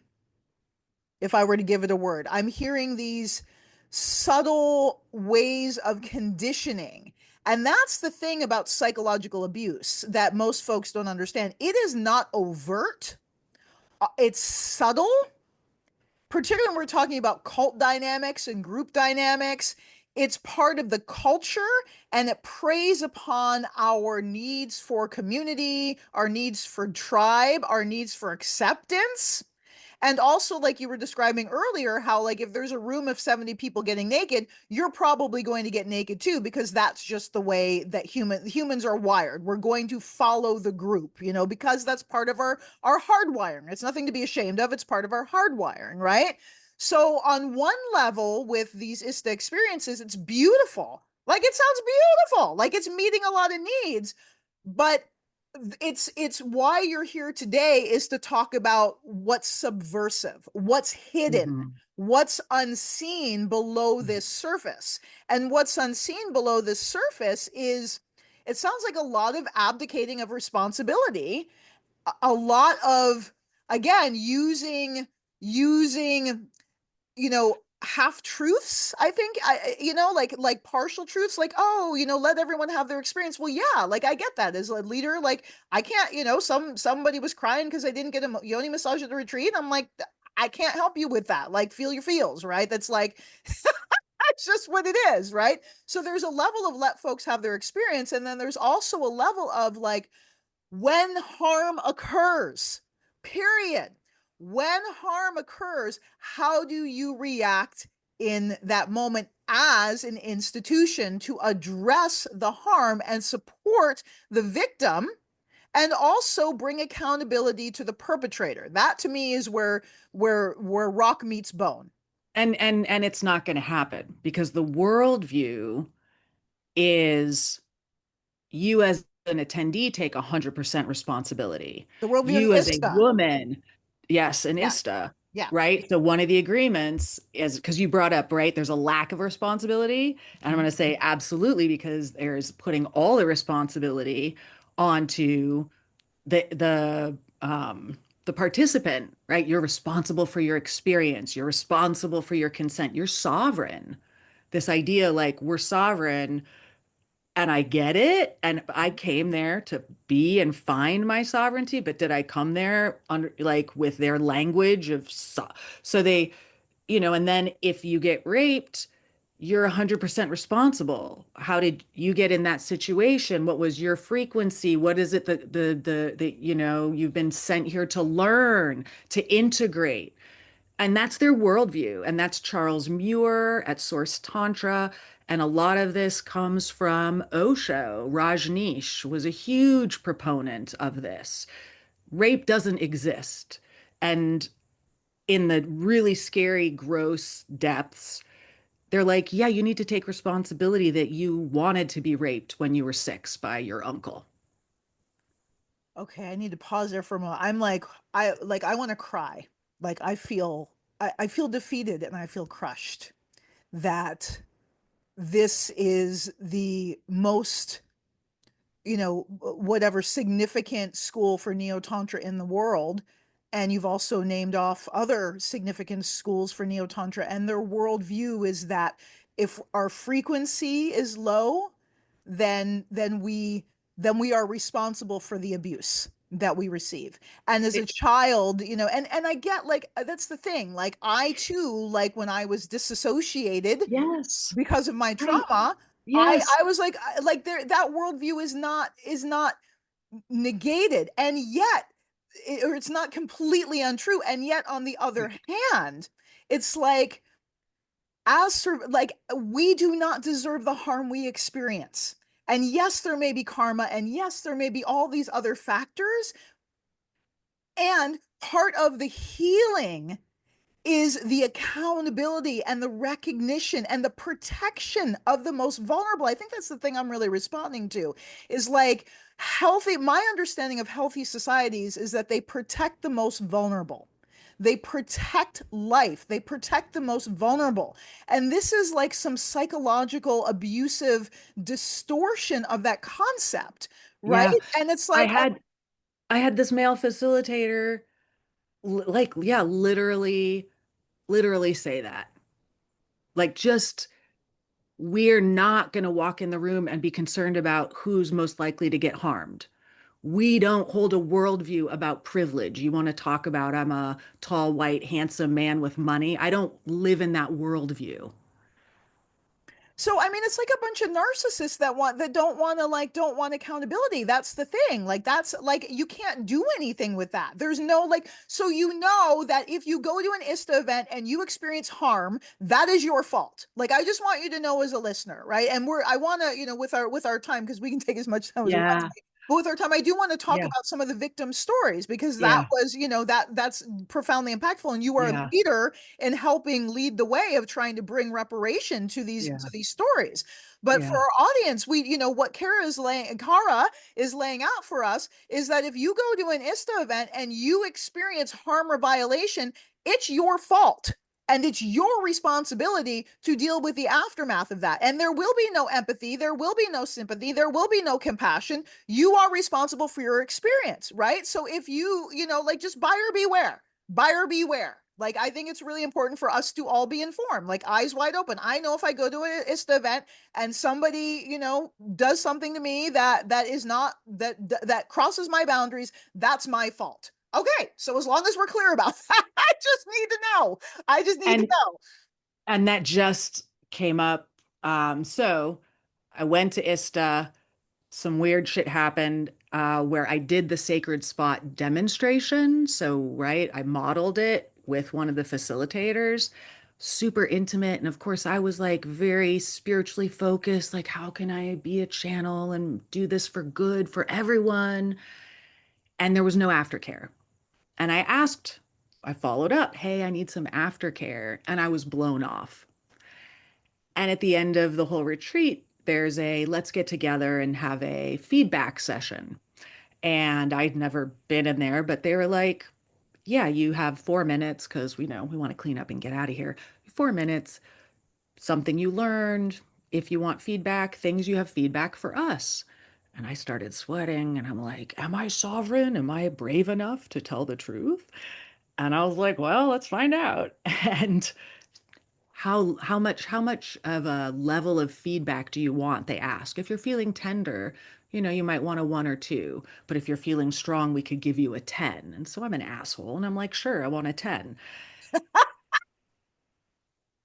If I were to give it a word, I'm hearing these subtle ways of conditioning. And that's the thing about psychological abuse that most folks don't understand. It is not overt, it's subtle, particularly when we're talking about cult dynamics and group dynamics. It's part of the culture and it preys upon our needs for community, our needs for tribe, our needs for acceptance. And also, like you were describing earlier, how like if there's a room of 70 people getting naked, you're probably going to get naked too, because that's just the way that humans are wired. We're going to follow the group, because that's part of our hardwiring. It's nothing to be ashamed of. It's part of our hardwiring, right? So on one level, with these ISTA experiences, it's beautiful. Like it sounds beautiful. Like it's meeting a lot of needs, but it's why you're here today is to talk about what's subversive, what's hidden, Mhm. what's unseen below this surface. And what's unseen below this surface is, it sounds like a lot of abdicating of responsibility, a lot of, again, using half truths. I think like partial truths, like, oh, let everyone have their experience. Well, yeah, like I get that as a leader. Like I can't, somebody was crying because I didn't get a yoni massage at the retreat. I'm like, I can't help you with that. Like, feel your feels, right? That's like that's just what it is, right? So there's a level of let folks have their experience, and then there's also a level of like, when harm occurs, period. When harm occurs, how do you react in that moment as an institution to address the harm and support the victim, and also bring accountability to the perpetrator? That to me is where rock meets bone. And it's not going to happen because the worldview is you as an attendee take 100% responsibility. The worldview in You as a ISTA. woman, yes, an Yeah, ISTA, yeah. right? So one of the agreements is because you brought up, right, there's a lack of responsibility. And I'm Mhm. going to say absolutely because there's putting all the responsibility onto the participant, right? You're responsible for your experience. You're responsible for your consent. You're sovereign. This idea like we're sovereign and I get it. And I came there to be and find my sovereignty, but did I come there under like with their language of so they, and then if you get raped, you're 100% responsible. How did you get in that situation? What was your frequency? What is it that you've been sent here to learn, to integrate? And that's their worldview. And that's Charles Muir at Source Tantra. And a lot of this comes from Osho. Rajneesh was a huge proponent of this. Rape doesn't exist. And in the really scary, gross depths, they're like, yeah, you need to take responsibility that you wanted to be raped when you were 6 by your uncle. Okay, I need to pause there for a moment. I want to cry. Like I feel defeated and I feel crushed that this is the most, whatever significant school for Neo Tantra in the world. And you've also named off other significant schools for Neo Tantra, and their worldview is that if our frequency is low, then we are responsible for the abuse that we receive. And as a It, child, and I get, like, that's the thing. Like I too, like when I was disassociated yes, because of my right. trauma, I Yes. I was like there, that worldview is not negated, and yet or it's not completely untrue. And yet, on the other hand, it's like, like, we do not deserve the harm we experience. And yes, there may be karma, and yes, there may be all these other factors. And part of the healing is the accountability and the recognition and the protection of the most vulnerable. I think that's the thing I'm really responding to, is like, healthy, my understanding of healthy societies is that they protect the most vulnerable. They protect life. They protect the most vulnerable. And this is like some psychological abusive distortion of that concept, right? Yeah. And it's I like, had I had this male facilitator like yeah, literally say that. Like just we're not going to walk in the room and be concerned about who's most likely to get harmed. We don't hold a worldview about privilege. You want to talk about I'm a tall, white, handsome man with money. I don't live in that worldview. so I mean, it's like a bunch of narcissists that don't want to, like, don't want accountability. That's the thing. Like, that's like, you can't do anything with that. There's no, like, so you know that if you go to an ISTA event and you experience harm, that is your fault. Like, I just want you to know as a listener, right? And I want to, with our time, because we can take as much time as we want to Yeah, take. But with our time, I do want to talk yeah, about some of the victim stories, because that yeah, was, that's profoundly impactful. And you are a yeah, leader in helping lead the way of trying to bring reparation yeah, to these stories. But for yeah, our audience, what Cara is laying out for us is that if you go to an ISTA event and you experience harm or violation, it's your fault. And it's your responsibility to deal with the aftermath of that. And there will be no empathy. There will be no sympathy. There will be no compassion. You are responsible for your experience, right? So if like, just buyer beware. Like, I think it's really important for us to all be informed, like, eyes wide open. I know if I go to an ISTA event and somebody, does something to me that is not that crosses my boundaries, that's my fault. Okay, so as long as we're clear about that, I just need to know. I just need to and know. and that just came up. So I went to ISTA. Some weird shit happened where I did the sacred spot demonstration. So, right, I modeled it with one of the facilitators, super intimate. And of course, I was like very spiritually focused, like, how can I be a channel and do this for good for everyone? And there was no aftercare. And I followed up, hey, I need some aftercare. And I was blown off. And at the end of the whole retreat, there's a let's get together and have a feedback session. And I'd never been in there, but they were like, yeah, you have 4 minutes because we know we want to clean up and get out of here. 4 minutes, something you learned. If you want feedback, things you have feedback for us. And I started sweating and I'm like, am I sovereign? Am I brave enough to tell the truth? And I was like, well, let's find out. And how much of a level of feedback do you want? They ask. If you're feeling tender, you might want a 1 or 2, but if you're feeling strong, we could give you a 10. And so I'm an asshole and I'm like, sure, I want a 10.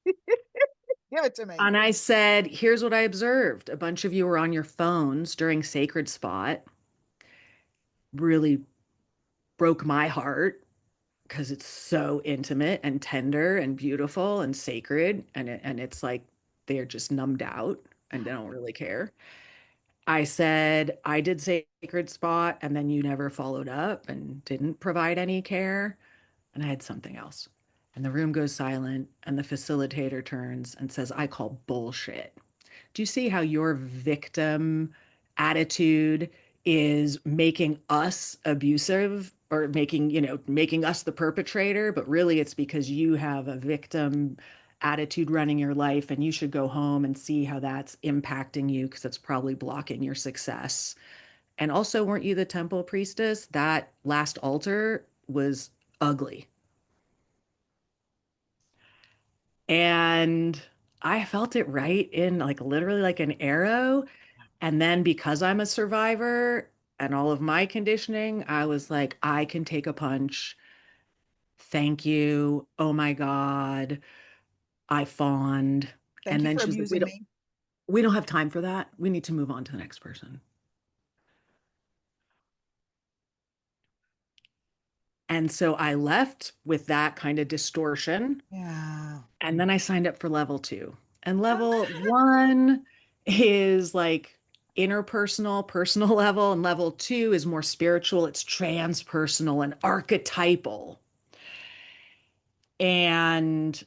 Give it to me. And I said, here's what I observed. A bunch of you were on your phones during Sacred Spot. Really broke my heart because it's so intimate and tender and beautiful and sacred and it's like they're just numbed out and they don't really care. I said, I did Sacred Spot, and then you never followed up and didn't provide any care. And I had something else. And the room goes silent, and the facilitator turns and says, I call bullshit. Do you see how your victim attitude is making us abusive or making us the perpetrator? But really, it's because you have a victim attitude running your life, and you should go home and see how that's impacting you because it's probably blocking your success. And also, weren't you the temple priestess? That last altar was ugly. And I felt it right in like literally like an arrow. And then because I'm a survivor and all of my conditioning, I was like, I can take a punch. Thank you. Oh my God. I fawned. Thank And you then for she's like, abusing me. we don't have time for that. We need to move on to the next person. And so I left with that kind of distortion. Yeah. And then I signed up for level two. And level one is like interpersonal, personal level. And level two is more spiritual, it's transpersonal and archetypal. And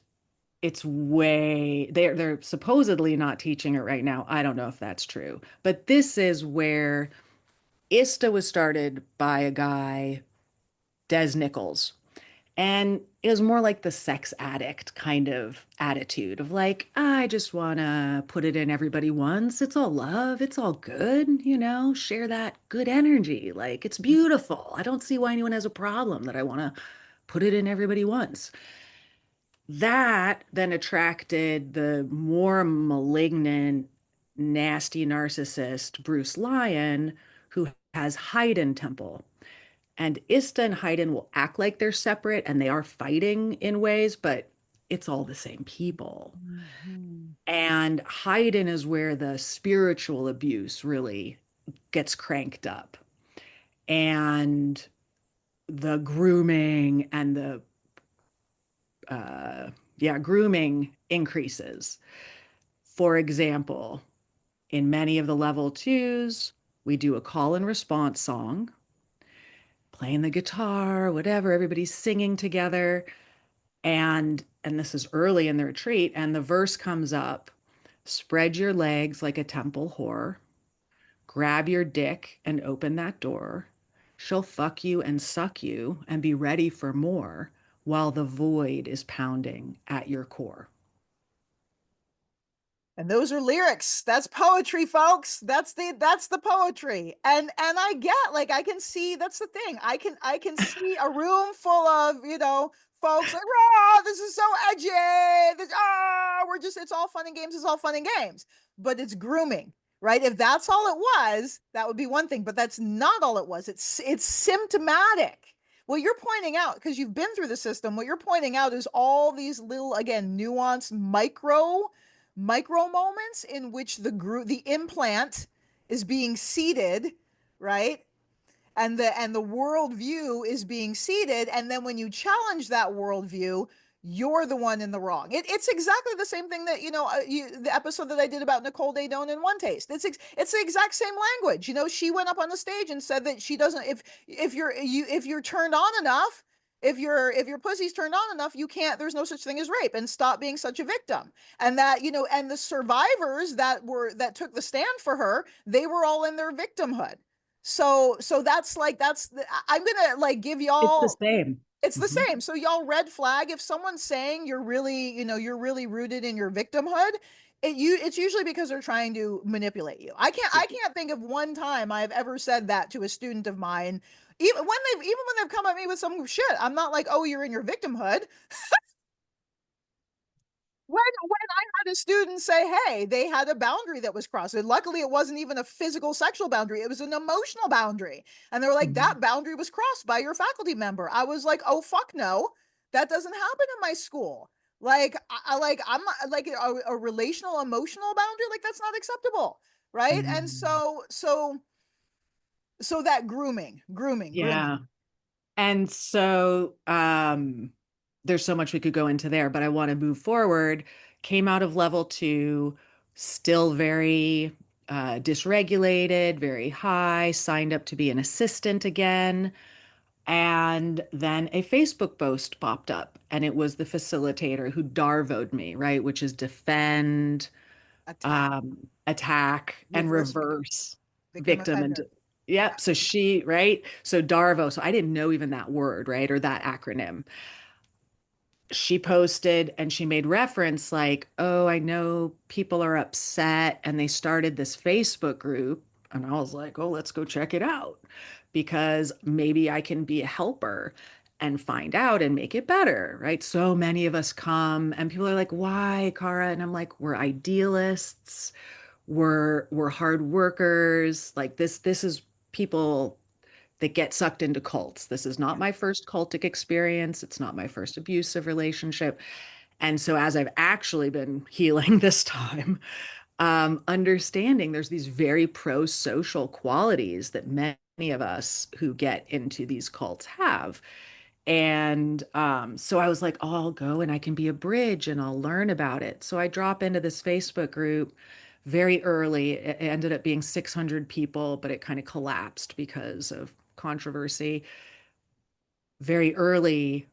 it's way they're supposedly not teaching it right now. I don't know if that's true. But this is where ISTA was started by a guy, Des Nichols. And it was more like the sex addict kind of attitude of like, I just want to put it in everybody once. It's all love. It's all good, share that good energy. Like, it's beautiful. I don't see why anyone has a problem that I want to put it in everybody once. That then attracted the more malignant, nasty narcissist, Bruce Lyon, who has Haydn Temple. And Ista and Haydn will act like they're separate and they are fighting in ways, but it's all the same people. Mhm. And Haydn is where the spiritual abuse really gets cranked up. And the grooming and the grooming increases. For example, in many of the level twos, we do a call and response song, playing the guitar, whatever, everybody's singing together. And this is early in the retreat, and the verse comes up, spread your legs like a temple whore, grab your dick and open that door. She'll fuck you and suck you and be ready for more while the void is pounding at your core. And those are lyrics. That's poetry, folks. That's the poetry. And I get, like, I can see, that's the thing. I can see a room full of, folks like, oh, this is so edgy. We're just, it's all fun and games, it's all fun and games. But it's grooming, right? If that's all it was, that would be one thing, but that's not all it was. It's symptomatic. What you're pointing out, because you've been through the system, what you're pointing out is all these little, again, nuanced micro moments in which the implant is being seeded, right? And the worldview is being seeded, and then when you challenge that worldview, you're the one in the wrong. It's exactly the same thing that the episode that I did about Nicole Daydon in One Taste. It's the exact same language. She went up on the stage and said that she doesn't, if you're turned on enough, if your pussy's turned on enough, you can't, there's no such thing as rape, and stop being such a victim. And that, and the survivors that took the stand for her, they were all in their victimhood. So I'm gonna like give It's the y'all, same. it's the Mhm. same. So y'all red flag if someone's saying you're really rooted in your victimhood. It's usually because they're trying to manipulate you. I can't think of one time I've ever said that to a student of mine. Even when they've come at me with some shit, I'm not like, oh, you're in your victimhood. When I had a student say, hey, they had a boundary that was crossed, and luckily it wasn't even a physical sexual boundary, it was an emotional boundary, and they were like, Mhm. that boundary was crossed by your faculty member. I was like, oh fuck no, that doesn't happen in my school. Like I'm not like a relational emotional boundary, like that's not acceptable, right? And Mhm. so that grooming. Yeah. And so there's so much we could go into there, but I want to move forward. Came out of level two, still very dysregulated, very high, signed up to be an assistant again. And then a Facebook post popped up, and it was the facilitator who Darvoed me, right? Which is defend, Attack, attack, and reverse reverse victim victim. And offender. Yeah. yep. So she, right? So Darvo. So I didn't know even that word, right? Or that acronym. She posted and she made reference like, oh, I know people are upset and they started this Facebook group. And I was like, oh, let's go check it out because maybe I can be a helper and find out and make it better, right? So many of us come and people are like, why, Cara? And I'm like, we're idealists, we're hard workers. Like this is people that get sucked into cults. This is not Yeah. my first cultic experience. It's not my first abusive relationship. And so, as I've actually been healing this time, understanding there's these very pro social qualities that many of us who get into these cults have. And so I was like, oh, I'll go and I can be a bridge and I'll learn about it. So I drop into this Facebook group very early. It ended up being 600 people, but it kind of collapsed because of controversy. Very early,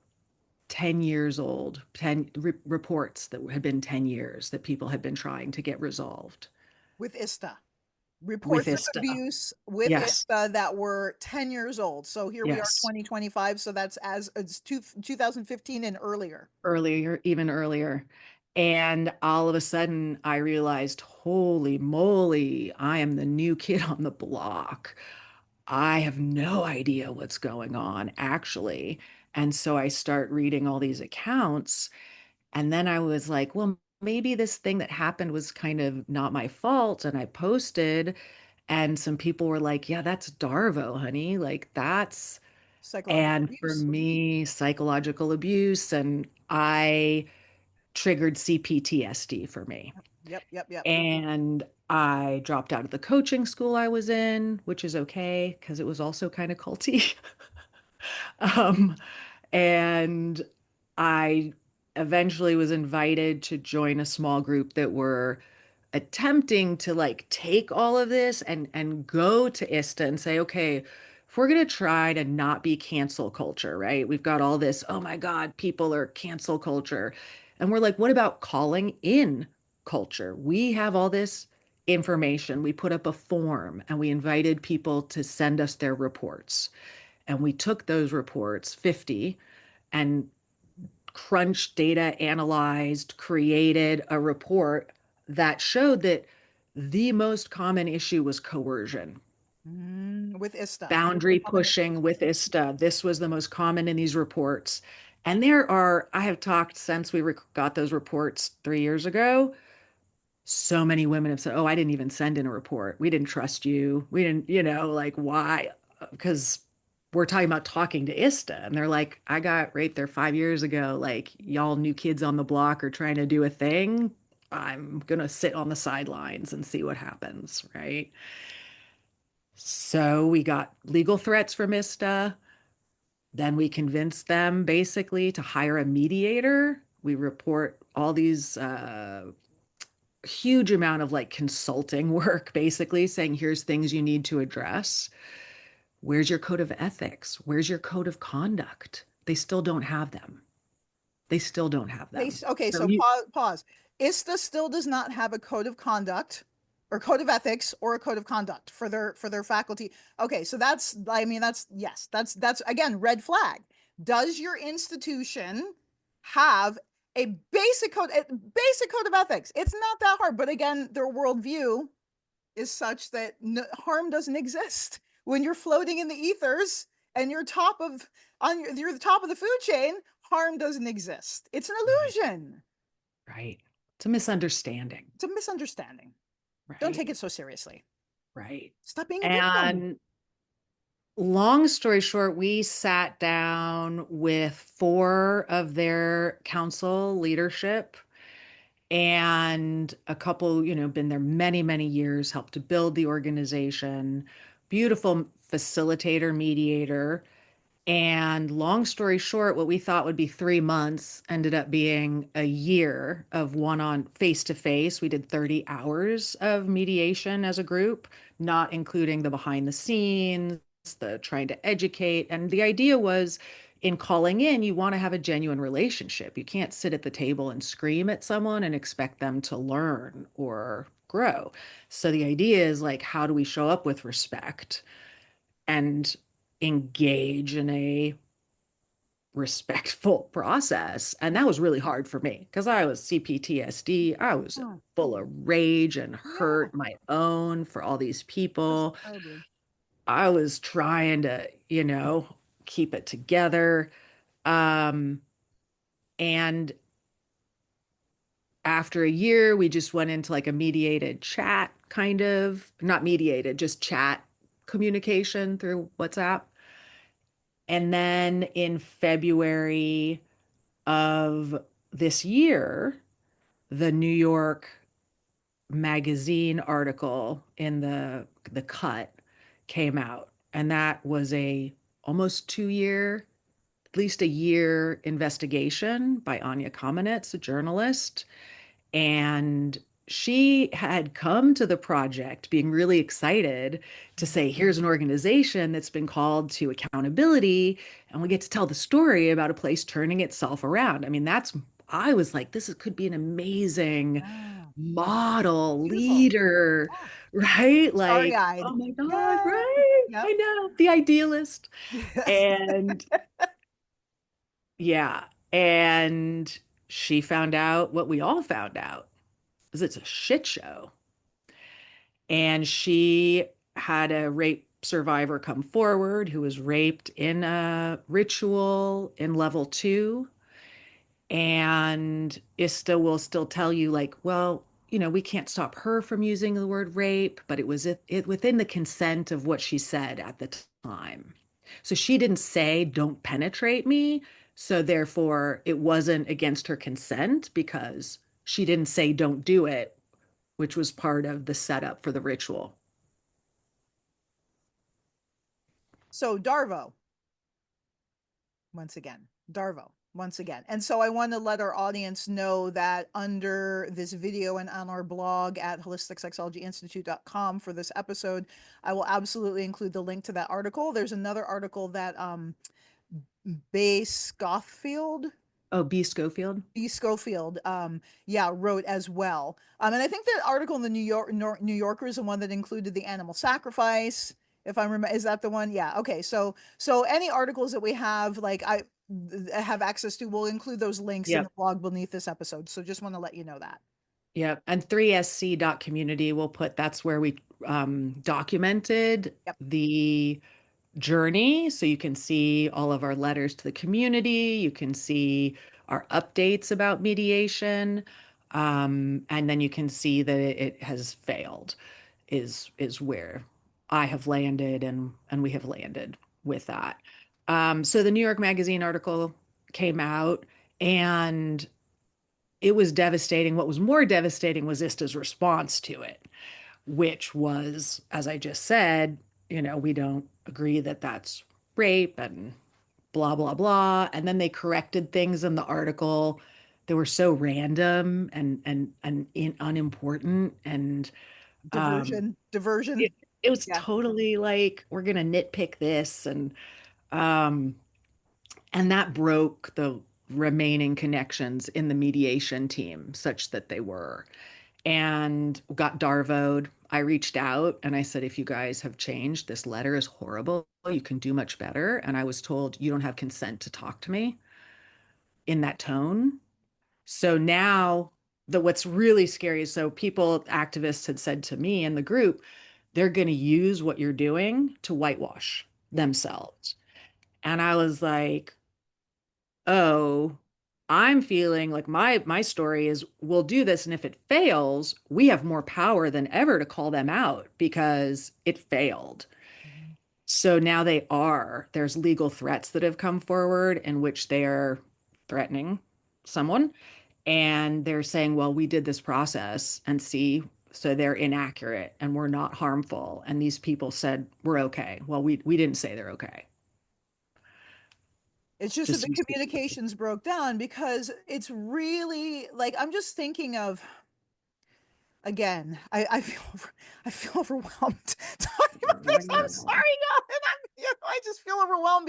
10 years old, 10 reports that had been 10 years that people had been trying to get resolved with ISTA. with Reports of ISTA. abuse with Yes, ISTA that were 10 years old. So here we are, yes. 2025. So that's as it's 2015 and earlier. Earlier, even earlier. And all of a sudden, I realized, holy moly, I am the new kid on the block. I have no idea what's going on, actually. And so I start reading all these accounts. And then I was like, well, maybe this thing that happened was kind of not my fault. And I posted, and some people were like, yeah, that's Darvo, honey. Like, that's, Psychological and for abuse. me, psychological abuse. And I triggered CPTSD for me. Yep, yep, yep. And I dropped out of the coaching school I was in, which is okay because it was also kind of culty. Um, and I eventually was invited to join a small group that were attempting to like take all of this and go to ISTA and say, okay, if we're gonna try to not be cancel culture, right? We've got all this, oh my God, people are cancel culture. And we're like, what about calling in culture? We have all this information. We put up a form and we invited people to send us their reports. And we took those reports, 50, and crunched data, analyzed, created a report that showed that the most common issue was coercion, With ISTA. boundary pushing with ISTA. This was the most common in these reports. And there are, I have talked since we got those reports 3 years ago. So many women have said, oh, I didn't even send in a report. We didn't trust you. We didn't, like, why? Because we're talking about talking to ISTA. And they're like, I got raped there 5 years ago. Like, y'all new kids on the block are trying to do a thing. I'm going to sit on the sidelines and see what happens. Right. So we got legal threats from ISTA. Then we convinced them basically to hire a mediator. We report all these huge amount of like consulting work, basically saying, here's things you need to address. Where's your code of ethics? Where's your code of conduct? They still don't have them. They still don't have them. Okay, So so you, pause. ISTA still does not have a code of conduct or code of ethics or a code of conduct for their faculty. Okay, so that's I mean that's yes, that's again red flag. Does your institution have a basic code of ethics? It's not that hard, but again, their worldview is such that harm doesn't exist when you're floating in the ethers and you're the top of the food chain. Harm doesn't exist. It's an right, illusion. right. It's a misunderstanding. It's a misunderstanding. Don't take Right, it so seriously. right. Stop being a victim. And long story short, we sat down with four of their council leadership and a couple, been there many, many years, helped to build the organization, beautiful facilitator, mediator. And long story short, what we thought would be 3 months ended up being a year of one on face to face. We did 30 hours of mediation as a group, not including the behind the scenes, the trying to educate. And the idea was in calling in, you want to have a genuine relationship. You can't sit at the table and scream at someone and expect them to learn or grow. So the idea is like, how do we show up with respect and engage in a respectful process? And that was really hard for me because I was CPTSD. I was Oh, full of rage and yeah, hurt my own for all these that's people. terribly. I was trying to, keep it together. Um, and after a year, we just went into like a mediated chat, kind of, not mediated, just chat communication through WhatsApp. And then in February of this year, the New York Magazine article in the cut came out, and that was a almost 2 year at least a year investigation by Anya Kamenetz, a journalist. And she had come to the project being really excited to Mhm. say, here's an organization that's been called to accountability, and we get to tell the story about a place turning itself around. I mean, I was like, could be an amazing Yeah. model Beautiful. leader, Yeah. right? Like, Starry-eyed. oh my God, Yeah. right? Yep. I know, the idealist. Yeah. And yeah, and she found out what we all found out is it's a shit show. And she had a rape survivor come forward who was raped in a ritual in level 2. And ISTA will still tell you, like, well, we can't stop her from using the word rape, but it within the consent of what she said at the time. So she didn't say, don't penetrate me. So therefore, it wasn't against her consent because she didn't say, don't do it, which was part of the setup for the ritual. So Darvo, once again, Darvo, once again. And so I want to let our audience know that under this video and on our blog at holisticsexualgyinstitute.com for this episode, I will absolutely include the link to that article. There's another article that Bay Scofield Oh, B. Schofield? B. Schofield, yeah, wrote as well. And I think that article in the New Yorker is the one that included the animal sacrifice. If I remember, is that the one? Yeah. Okay. So any articles that we have, like I have access to, we'll include those links in the Yep. blog beneath this episode. So just want to let you know that. Yep. And 3sc.community will put that's where we documented Yep. the journey. So you can see all of our letters to the community. You can see our updates about mediation. And then you can see that it has failed, is where I have landed and we have landed with that. So the New York Magazine article came out and it was devastating. What was more devastating was ISTA's response to it, which was, as I just said, we don't agree that that's rape and blah, blah, blah. And then they corrected things in the article that were so random and unimportant. And um, Diversion. it, it was Yeah. totally like, we're going to nitpick this. Um, and that broke the remaining connections in the mediation team such that they were and got Darvoed. I reached out and I said, if you guys have changed, this letter is horrible. You can do much better. And I was told, you don't have consent to talk to me in that tone. So now, what's really scary is, so people, activists had said to me in the group, they're going to use what you're doing to whitewash Yeah. themselves. And I was like, oh, I'm feeling like my story is we'll do this, and if it fails, we have more power than ever to call them out because it failed. Mhm. So now there's legal threats that have come forward in which they are threatening someone, and they're saying, well, we did this process and see, so they're inaccurate and we're not harmful, and these people said we're okay. Well, we didn't say they're okay. It's just that Just the use the communications broke down because it's really like I'm just thinking of again, I feel I feel overwhelmed talking about this. I'm sorry, God, and I just feel overwhelmed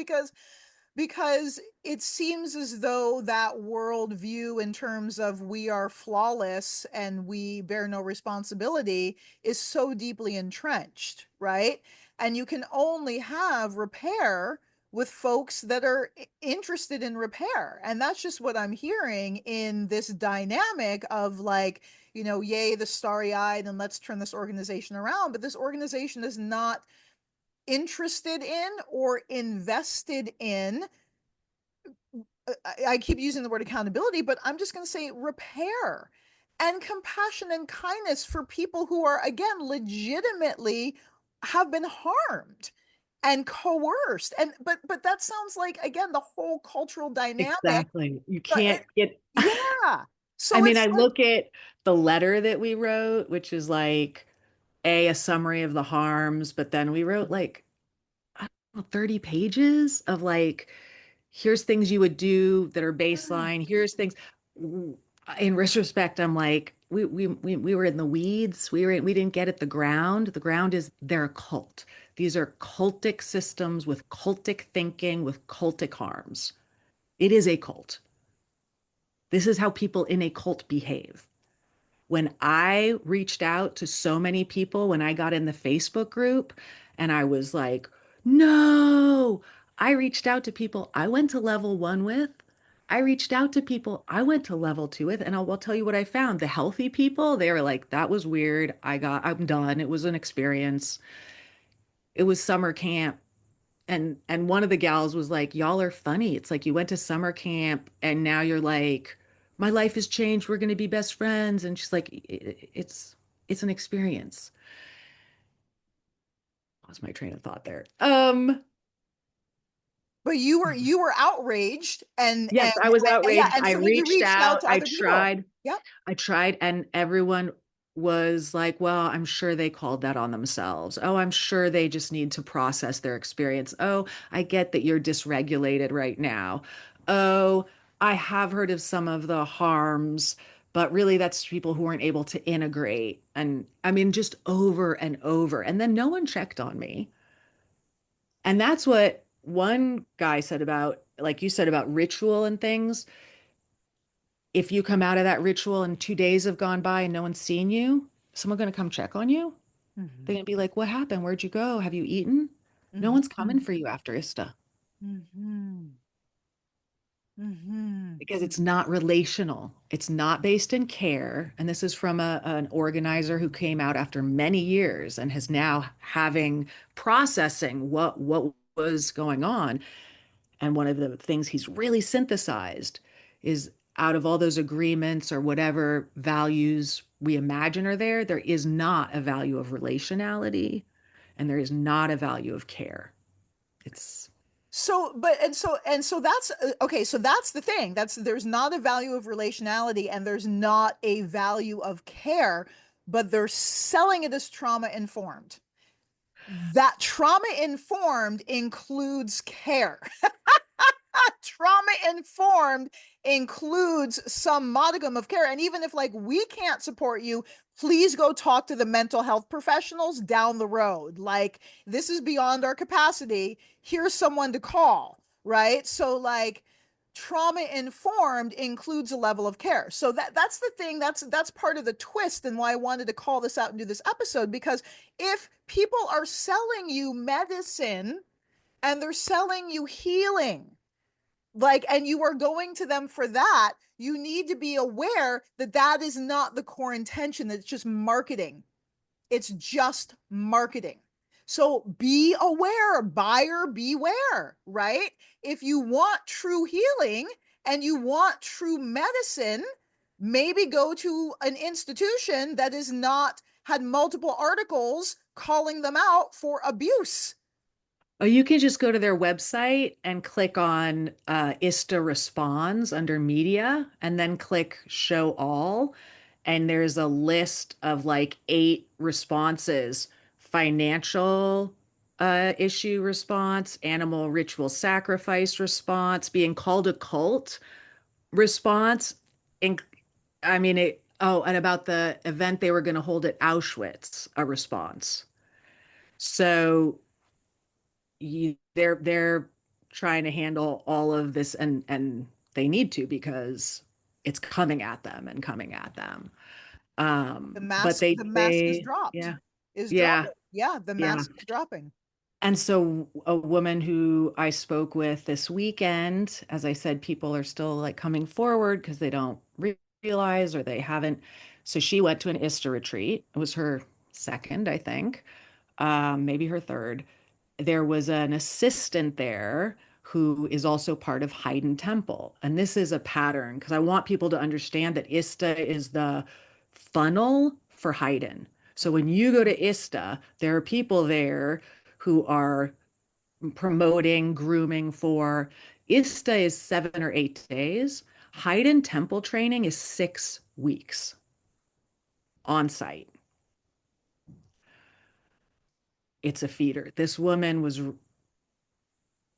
because it seems as though that worldview in terms of we are flawless and we bear no responsibility is so deeply entrenched, right? And you can only have repair with folks that are interested in repair. And that's just what I'm hearing in this dynamic of like, yay, the starry eyed, and let's turn this organization around. But this organization is not interested in or invested in I keep using the word accountability, but I'm just going to say repair and compassion and kindness for people who are, again, legitimately have been harmed and coerced. But that sounds like, again, the whole cultural dynamic. Exactly. You But can't get, yeah. I So mean, I it's like, look at the letter that we wrote, which is like a summary of the harms, but then we wrote like, I don't know, 30 pages of like, here's things you would do that are Ah. baseline. Here's things. In retrospect, I'm like, we were in the weeds. We didn't get at the ground. The ground is their cult. These are cultic systems with cultic thinking, with cultic harms. It is a cult. This is how people in a cult behave. When I reached out to so many people, when I got in the Facebook group and I was like, no, I reached out to people I went to level one with. I reached out to people I went to level two with, and I'll tell you what I found. The healthy people, they were like, that was weird. I'm done. It was an experience. It was summer camp. And one of the gals was like, y'all are funny. It's like you went to summer camp and now you're like, my life has changed. We're going to be best friends. And she's like, it's an experience. Lost my train of thought there. But you were outraged Yes, I was yeah, outraged. and I so then you reached reached out out. to other people. Yep. I tried, and everyone was like, well, I'm sure they called that on themselves. Oh, I'm sure they just need to process their experience. Oh, I get that you're dysregulated right now. Oh, I have heard of some of the harms, but really that's people who weren't able to integrate. And I mean, just over and over. And then no one checked on me. And that's what one guy said about, like you said, about ritual and things. If you come out of that ritual and 2 days have gone by and no one's seen you, someone going to come check on you? They're Hmm. going to be like, what happened? Where'd you go? Have you eaten? No Hmm. one's coming for you after ISTA Hmm. Hmm. because it's not relational. It's not based in care. And this is from an organizer who came out after many years and has now having processing what was going on. And one of the things he's really synthesized is out of all those agreements or whatever values we imagine are there, there is not a value of relationality and there is not a value of care. It's, So that's okay. So that's the thing. That's there's not a value of relationality and there's not a value of care, but they're selling it as trauma informed. That trauma informed includes care. Trauma informed includes some modicum of care. And even if like we can't support you, please go talk to the mental health professionals down the road. Like this is beyond our capacity. Here's someone to call, right? So like trauma informed includes a level of care. So that's the thing, that's part of the twist and why I wanted to call this out and do this episode, because if people are selling you medicine and they're selling you healing, like, and you are going to them for that, you need to be aware that that is not the core intention. That it's just marketing. It's just marketing. So be aware, buyer beware, right? If you want true healing and you want true medicine, maybe go to an institution that is not had multiple articles calling them out for abuse. oh, you can just go to their website and click on ISTA Responds under media and then click show all. And there's a list of like 8 responses: financial issue response, animal ritual sacrifice response, being called a cult response. And I mean, oh, and about the event they were going to hold at Auschwitz, a response. So they're trying to handle all of this, and they need to because it's coming at them and coming at them. But The mask is dropped. yeah, Is yeah, dropping. Yeah, the yeah. mask is dropping. And so a woman who I spoke with this weekend, as I said, people are still like coming forward because they don't realize or they haven't. So she went to an ISTA retreat. It was her second, I think, maybe her third. There was an assistant there who is also part of Haydn Temple. And this is a pattern because I want people to understand that ISTA is the funnel for Haydn. So when you go to ISTA, there are people there who are promoting, grooming for. ISTA is 7 or 8 days. Haydn Temple training is 6 weeks on site. It's a feeder. This woman was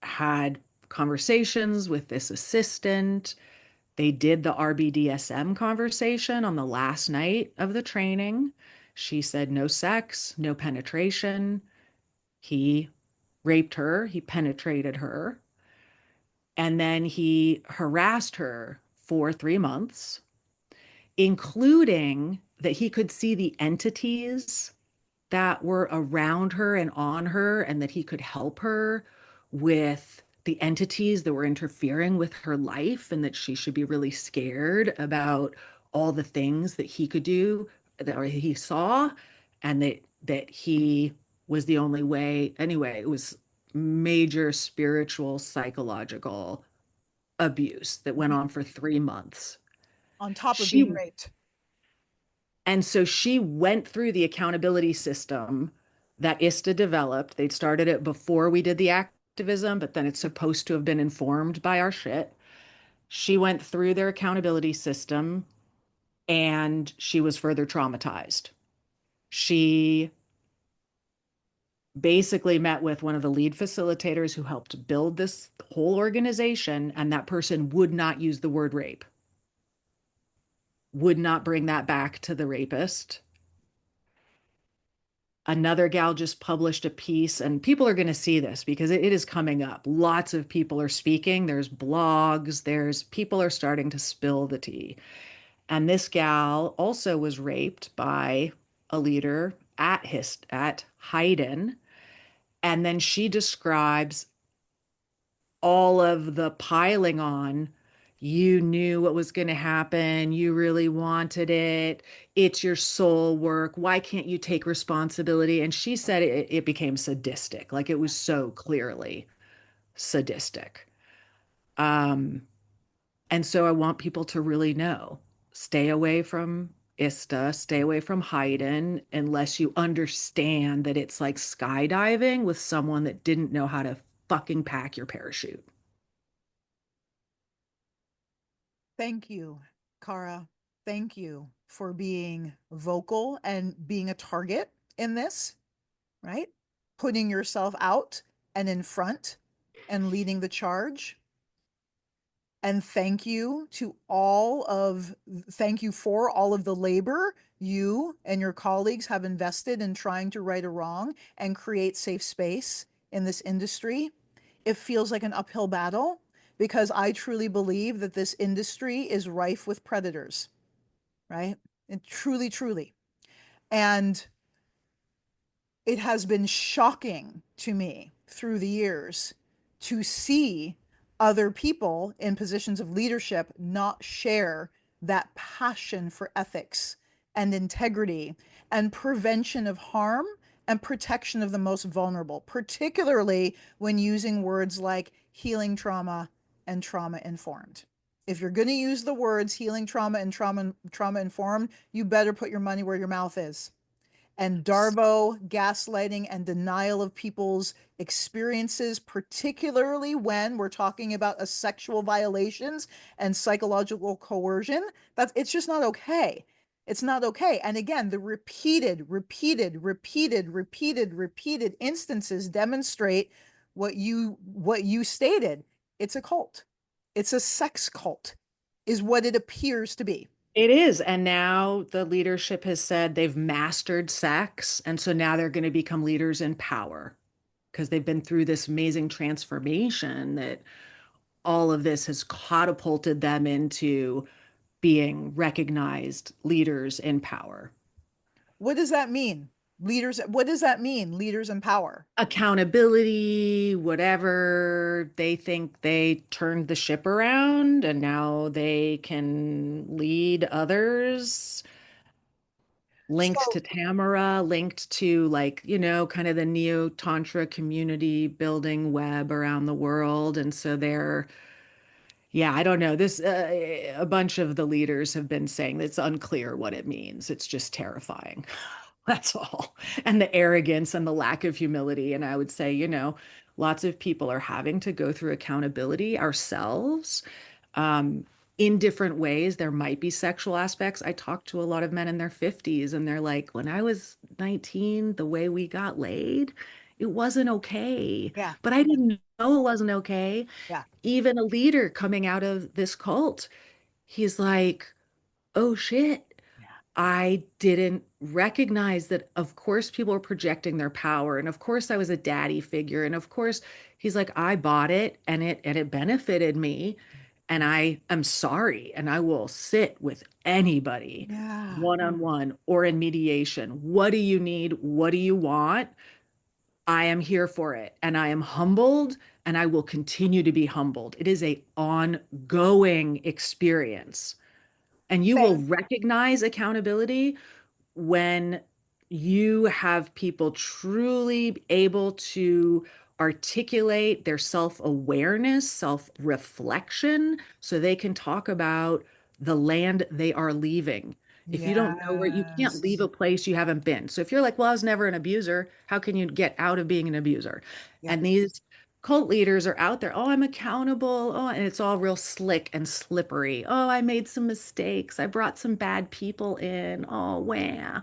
had conversations with this assistant. They did the RBDSM conversation on the last night of the training. She said no sex, no penetration. He raped her, he penetrated her, and then he harassed her for 3 months, including that he could see the entities that were around her and on her, and that he could help her with the entities that were interfering with her life, and that she should be really scared about all the things that he could do that or he saw, and that he was the only way. Anyway, it was major spiritual, psychological abuse that went on for 3 months. On top of being She raped. And so she went through the accountability system that ISTA developed. They'd started it before we did the activism, but then it's supposed to have been informed by our shit. She went through their accountability system and she was further traumatized. She basically met with one of the lead facilitators who helped build this whole organization, and that person would not use the word rape, would not bring that back to the rapist. Another gal just published a piece, and people are going to see this because it is coming up. Lots of people are speaking. There's blogs, there's people are starting to spill the tea. And this gal also was raped by a leader at Haydn. And then she describes all of the piling on. You knew what was going to happen. You really wanted it. It's your soul work. Why can't you take responsibility? And she said it became sadistic. Like it was so clearly sadistic. Um, and so I want people to really know, stay away from ISTA, stay away from Haydn, unless you understand that it's like skydiving with someone that didn't know how to fucking pack your parachute. Thank you, Cara. Thank you for being vocal and being a target in this, right? Putting yourself out and in front and leading the charge. And thank you for all of the labor you and your colleagues have invested in trying to right a wrong and create safe space in this industry. It feels like an uphill battle because I truly believe that this industry is rife with predators, right? And truly, truly. And it has been shocking to me through the years to see other people in positions of leadership not share that passion for ethics and integrity and prevention of harm and protection of the most vulnerable, particularly when using words like healing trauma and trauma informed. If you're going to use the words healing trauma and trauma informed, you better put your money where your mouth is. And Darvo, gaslighting, and denial of people's experiences, particularly when we're talking about a sexual violations and psychological coercion, it's just not okay. It's not okay. And again, the repeated instances demonstrate what you stated. It's a cult. It's a sex cult, is what it appears to be. It is. And now the leadership has said they've mastered sex. And so now they're going to become leaders in power because they've been through this amazing transformation that all of this has catapulted them into being recognized leaders in power. What does that mean? Leaders, what does that mean? Leaders in power. Accountability, whatever, they think they turned the ship around and now they can lead others, linked So, to Tamara, linked to like, kind of the neo tantra community building web around the world. And so yeah, I don't know. A bunch of the leaders have been saying it's unclear what it means. It's just terrifying. That's all. And the arrogance and the lack of humility. And I would say, lots of people are having to go through accountability ourselves um, in different ways. There might be sexual aspects. I talk to a lot of men in their 50s, and they're like, when I was 19, the way we got laid, it wasn't okay. yeah. But I didn't know it wasn't okay. Yeah. Even a leader coming out of this cult, he's like, oh shit. Yeah. I didn't recognize that, of course, people were projecting their power. And of course, I was a daddy figure. And of course, he's like, I bought it and it benefited me. And I am sorry. And I will sit with anybody Yeah. one on one or in mediation. What do you need? What do you want? I am here for it. And I am humbled and I will continue to be humbled. It is a ongoing experience. And you will Thank recognize accountability when you have people truly able to articulate their self-awareness, self-reflection, so they can talk about the land they are leaving. If you don't know where, you can't leave Yes. a place you haven't been. So if you're like, well, I was never an abuser, how can you get out of being an abuser? Yep. And these cult leaders are out there, oh, I'm accountable. Oh, and it's all real slick and slippery. Oh, I made some mistakes. I brought some bad people in. Oh, wow,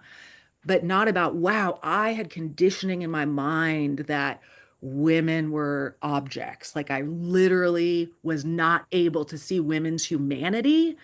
but not about, wow, I had conditioning in my mind that women were objects. Like I literally was not able to see women's humanity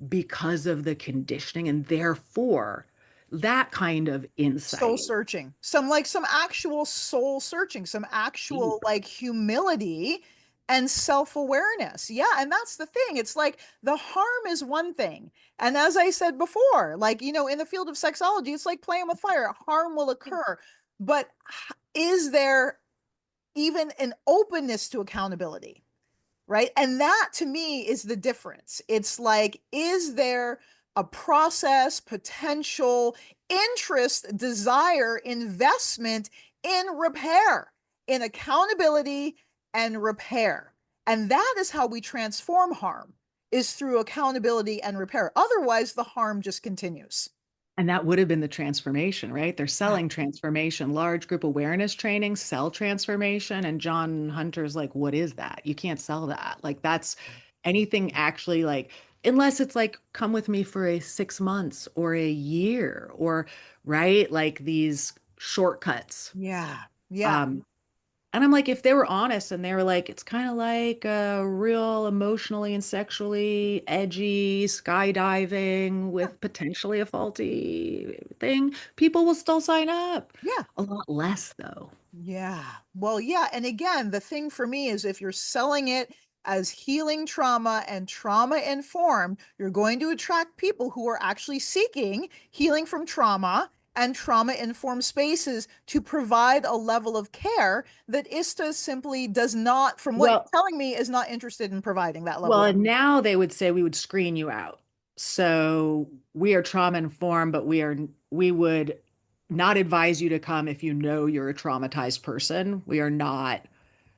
because of the conditioning. And therefore, that kind of Soul insight, searching. Some actual soul searching, some actual deep. like humility and self-awareness. Yeah, and that's the thing. It's like the harm is one thing. And as I said before, like, in the field of sexology, it's like playing with fire. Harm will occur. But is there even an openness to accountability? Right? And that to me is the difference. It's like, is there a process, potential, interest, desire, investment in repair, in accountability and repair? And that is how we transform harm, is through accountability and repair. Otherwise, the harm just continues. And that would have been the transformation, right? They're Yeah. selling transformation, large group awareness training, sell transformation. And John Hunter's like, what is that? You can't sell that. Like, that's anything actually like, unless it's like, come with me for a 6 months or a year or, right? Like these shortcuts. Yeah. Yeah. Um, and I'm like, if they were honest and they were like, it's kind of like a real emotionally and sexually edgy skydiving Yeah. with potentially a faulty thing, people will still sign up. Yeah. A lot less, though. Yeah. Well, yeah. And again, the thing for me is if you're selling it as healing trauma and trauma informed, you're going to attract people who are actually seeking healing from trauma and trauma informed spaces to provide a level of care that ISTA simply does not, from what Well, you're telling me, is not interested in providing that level well, of. and now they would say we would screen you out. So we are trauma informed, but we would not advise you to come if you know you're a traumatized person. We are not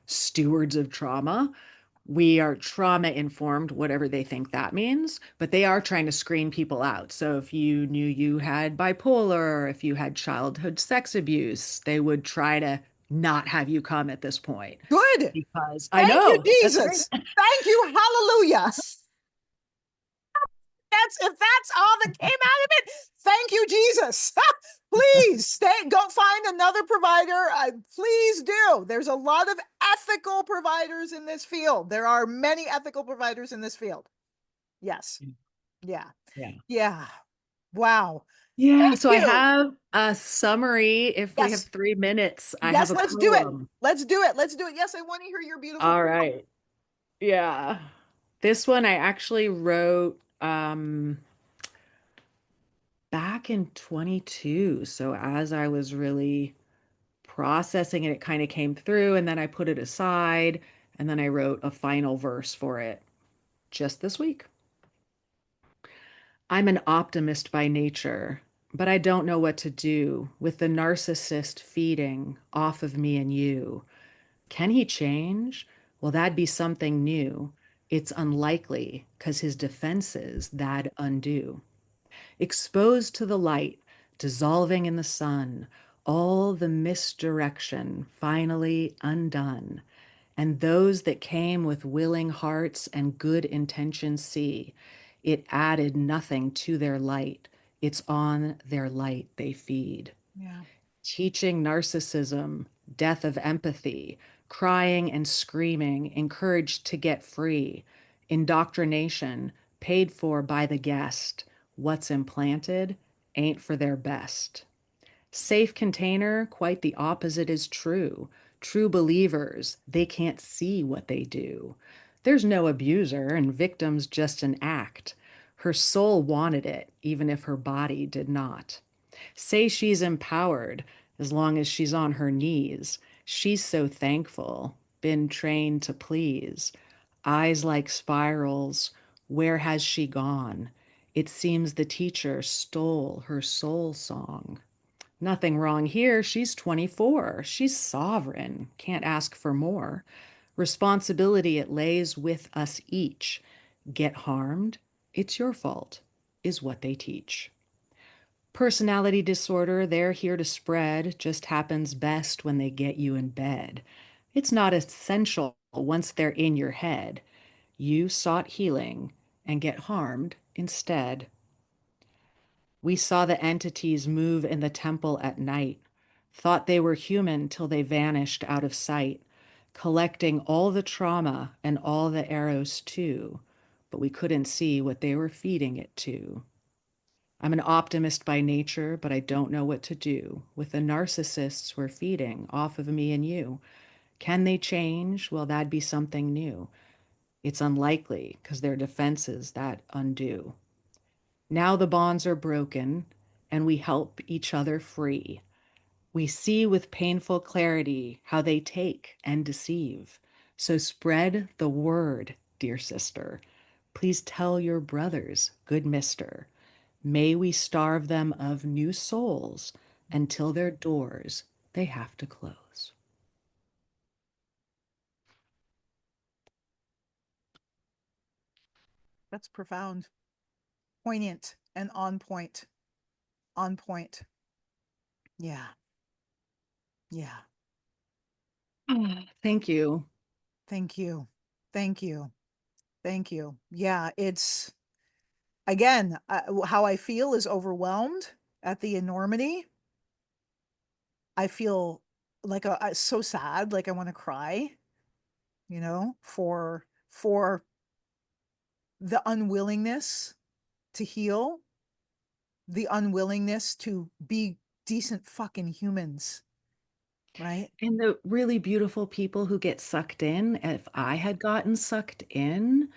stewards of trauma. We are trauma informed, whatever they think that means, but they are trying to screen people out. So if you knew you had bipolar, if you had childhood sex abuse, they would try to not have you come at this point Good. because I Thank you, know that's right. Jesus. Thank you. Hallelujah. That's if that's all that came out of it. Thank you, Jesus. Please go find another provider. Please do. There's a lot of ethical providers in this field. There are many ethical providers in this field. Yes. Yeah. Yeah. Yeah. Wow. Yeah. Thank So I you. have a summary. If we have Yes. 3 minutes, I have Yes, a let's do it. poem. Let's do it. Let's do it. Yes, I want to hear your beautiful All poem. right. Yeah. This one I actually wrote back in 22. So as I was really processing it, it kind of came through, and then I put it aside, and then I wrote a final verse for it just this week. I'm an optimist by nature, but I don't know what to do with the narcissist feeding off of me and you. Can he change? Well, that'd be something new. It's unlikely because his defenses that undo. Exposed to the light, dissolving in the sun, all the misdirection finally undone. And those that came with willing hearts and good intentions see, it added nothing to their light. It's on their light they feed. Yeah. Teaching narcissism, death of empathy, crying and screaming, encouraged to get free, indoctrination, paid for by the guest. What's implanted ain't for their best. Safe container, quite the opposite is true. True believers, they can't see what they do. There's no abuser, and victim's just an act. Her soul wanted it, even if her body did not. Say she's empowered as long as she's on her knees. She's so thankful, been trained to please. Eyes like spirals, where has she gone? It seems the teacher stole her soul song. Nothing wrong here. She's 24. She's sovereign. Can't ask for more. Responsibility, it lays with us each. Get harmed? It's your fault, is what they teach. Personality disorder, they're here to spread, just happens best when they get you in bed. It's not essential once they're in your head. You sought healing and get harmed instead. We saw the entities move in the temple at night, thought they were human till they vanished out of sight, collecting all the trauma and all the arrows too, but we couldn't see what they were feeding it to. I'm an optimist by nature, but I don't know what to do with the narcissists we're feeding off of me and you. Can they change? Well, that'd be something new. It's unlikely because their defenses that undo. Now the bonds are broken and we help each other free. We see with painful clarity how they take and deceive. So spread the word, dear sister. Please tell your brothers, good mister. May we starve them of new souls until their doors they have to close. That's profound, poignant, and on point. On point. Yeah. Yeah. Thank you. Thank you. Thank you. Thank you. Yeah, it's again, how I feel is overwhelmed at the enormity. I feel like so sad, like I want to cry, for the unwillingness to heal, the unwillingness to be decent fucking humans, right? And the really beautiful people who get sucked in, if I had gotten sucked in,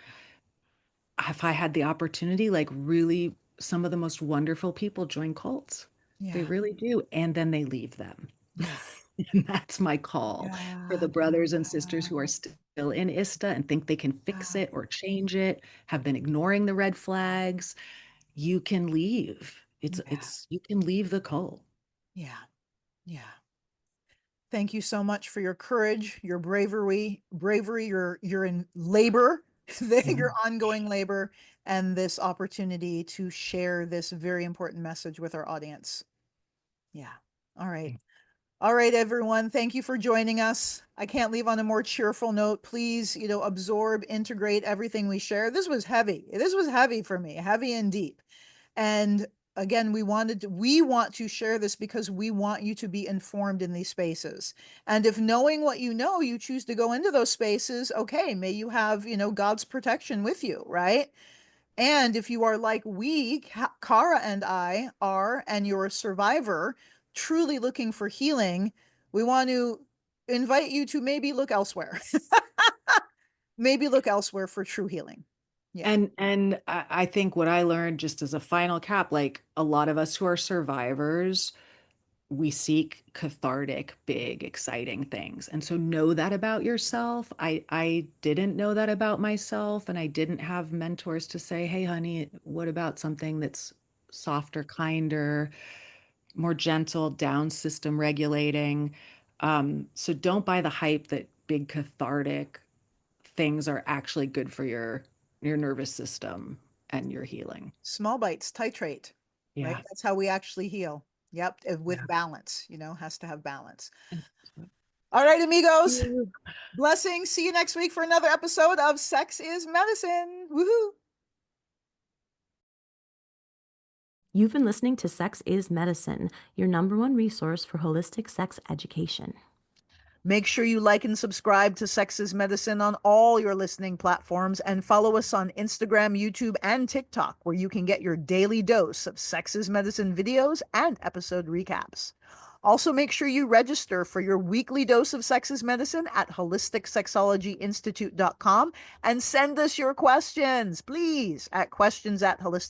if I had the opportunity, like really some of the most wonderful people join cults. They Yeah. really do. And then they leave them. Yeah. And that's my call for Yeah. the brothers and sisters who are still in ISTA and think they can fix Yeah. it or change it, have been ignoring the red flags. You can leave. Yeah. You can leave the cult. Yeah. Yeah. Thank you so much for your courage, your bravery, your in labor, your ongoing labor, and this opportunity to share this very important message with our audience. Yeah. All right. All right, everyone. Thank you for joining us. I can't leave on a more cheerful note. Please, absorb, integrate everything we share. This was heavy. This was heavy for me, heavy and deep. And again, we want to share this because we want you to be informed in these spaces. And if knowing what you know, you choose to go into those spaces, okay, may you have, God's protection with you, right? And if you are like Kara and I are, and you're a survivor truly looking for healing, we want to invite you to maybe look elsewhere. Maybe look elsewhere for true healing. Yeah. And I think what I learned just as a final cap, like a lot of us who are survivors, we seek cathartic, big, exciting things. And so know that about yourself. I didn't know that about myself, and I didn't have mentors to say, "Hey, honey, what about something that's softer, kinder, more gentle, down system regulating?" So don't buy the hype that big cathartic things are actually good for your nervous system and your healing. Small bites, titrate, right? Yeah. That's how we actually heal. Yep. With Yeah. balance, has to have balance. All right, amigos. Yeah. Blessings. See you next week for another episode of Sex is Medicine. Woohoo. You've been listening to Sex is Medicine, your number one resource for holistic sex education. Make sure you like and subscribe to Sex is Medicine on all your listening platforms and follow us on Instagram, YouTube, and TikTok, where you can get your daily dose of Sex is Medicine videos and episode recaps. Also, make sure you register for your weekly dose of Sex is Medicine at holisticsexologyinstitute.com and send us your questions, please, at questions@holistic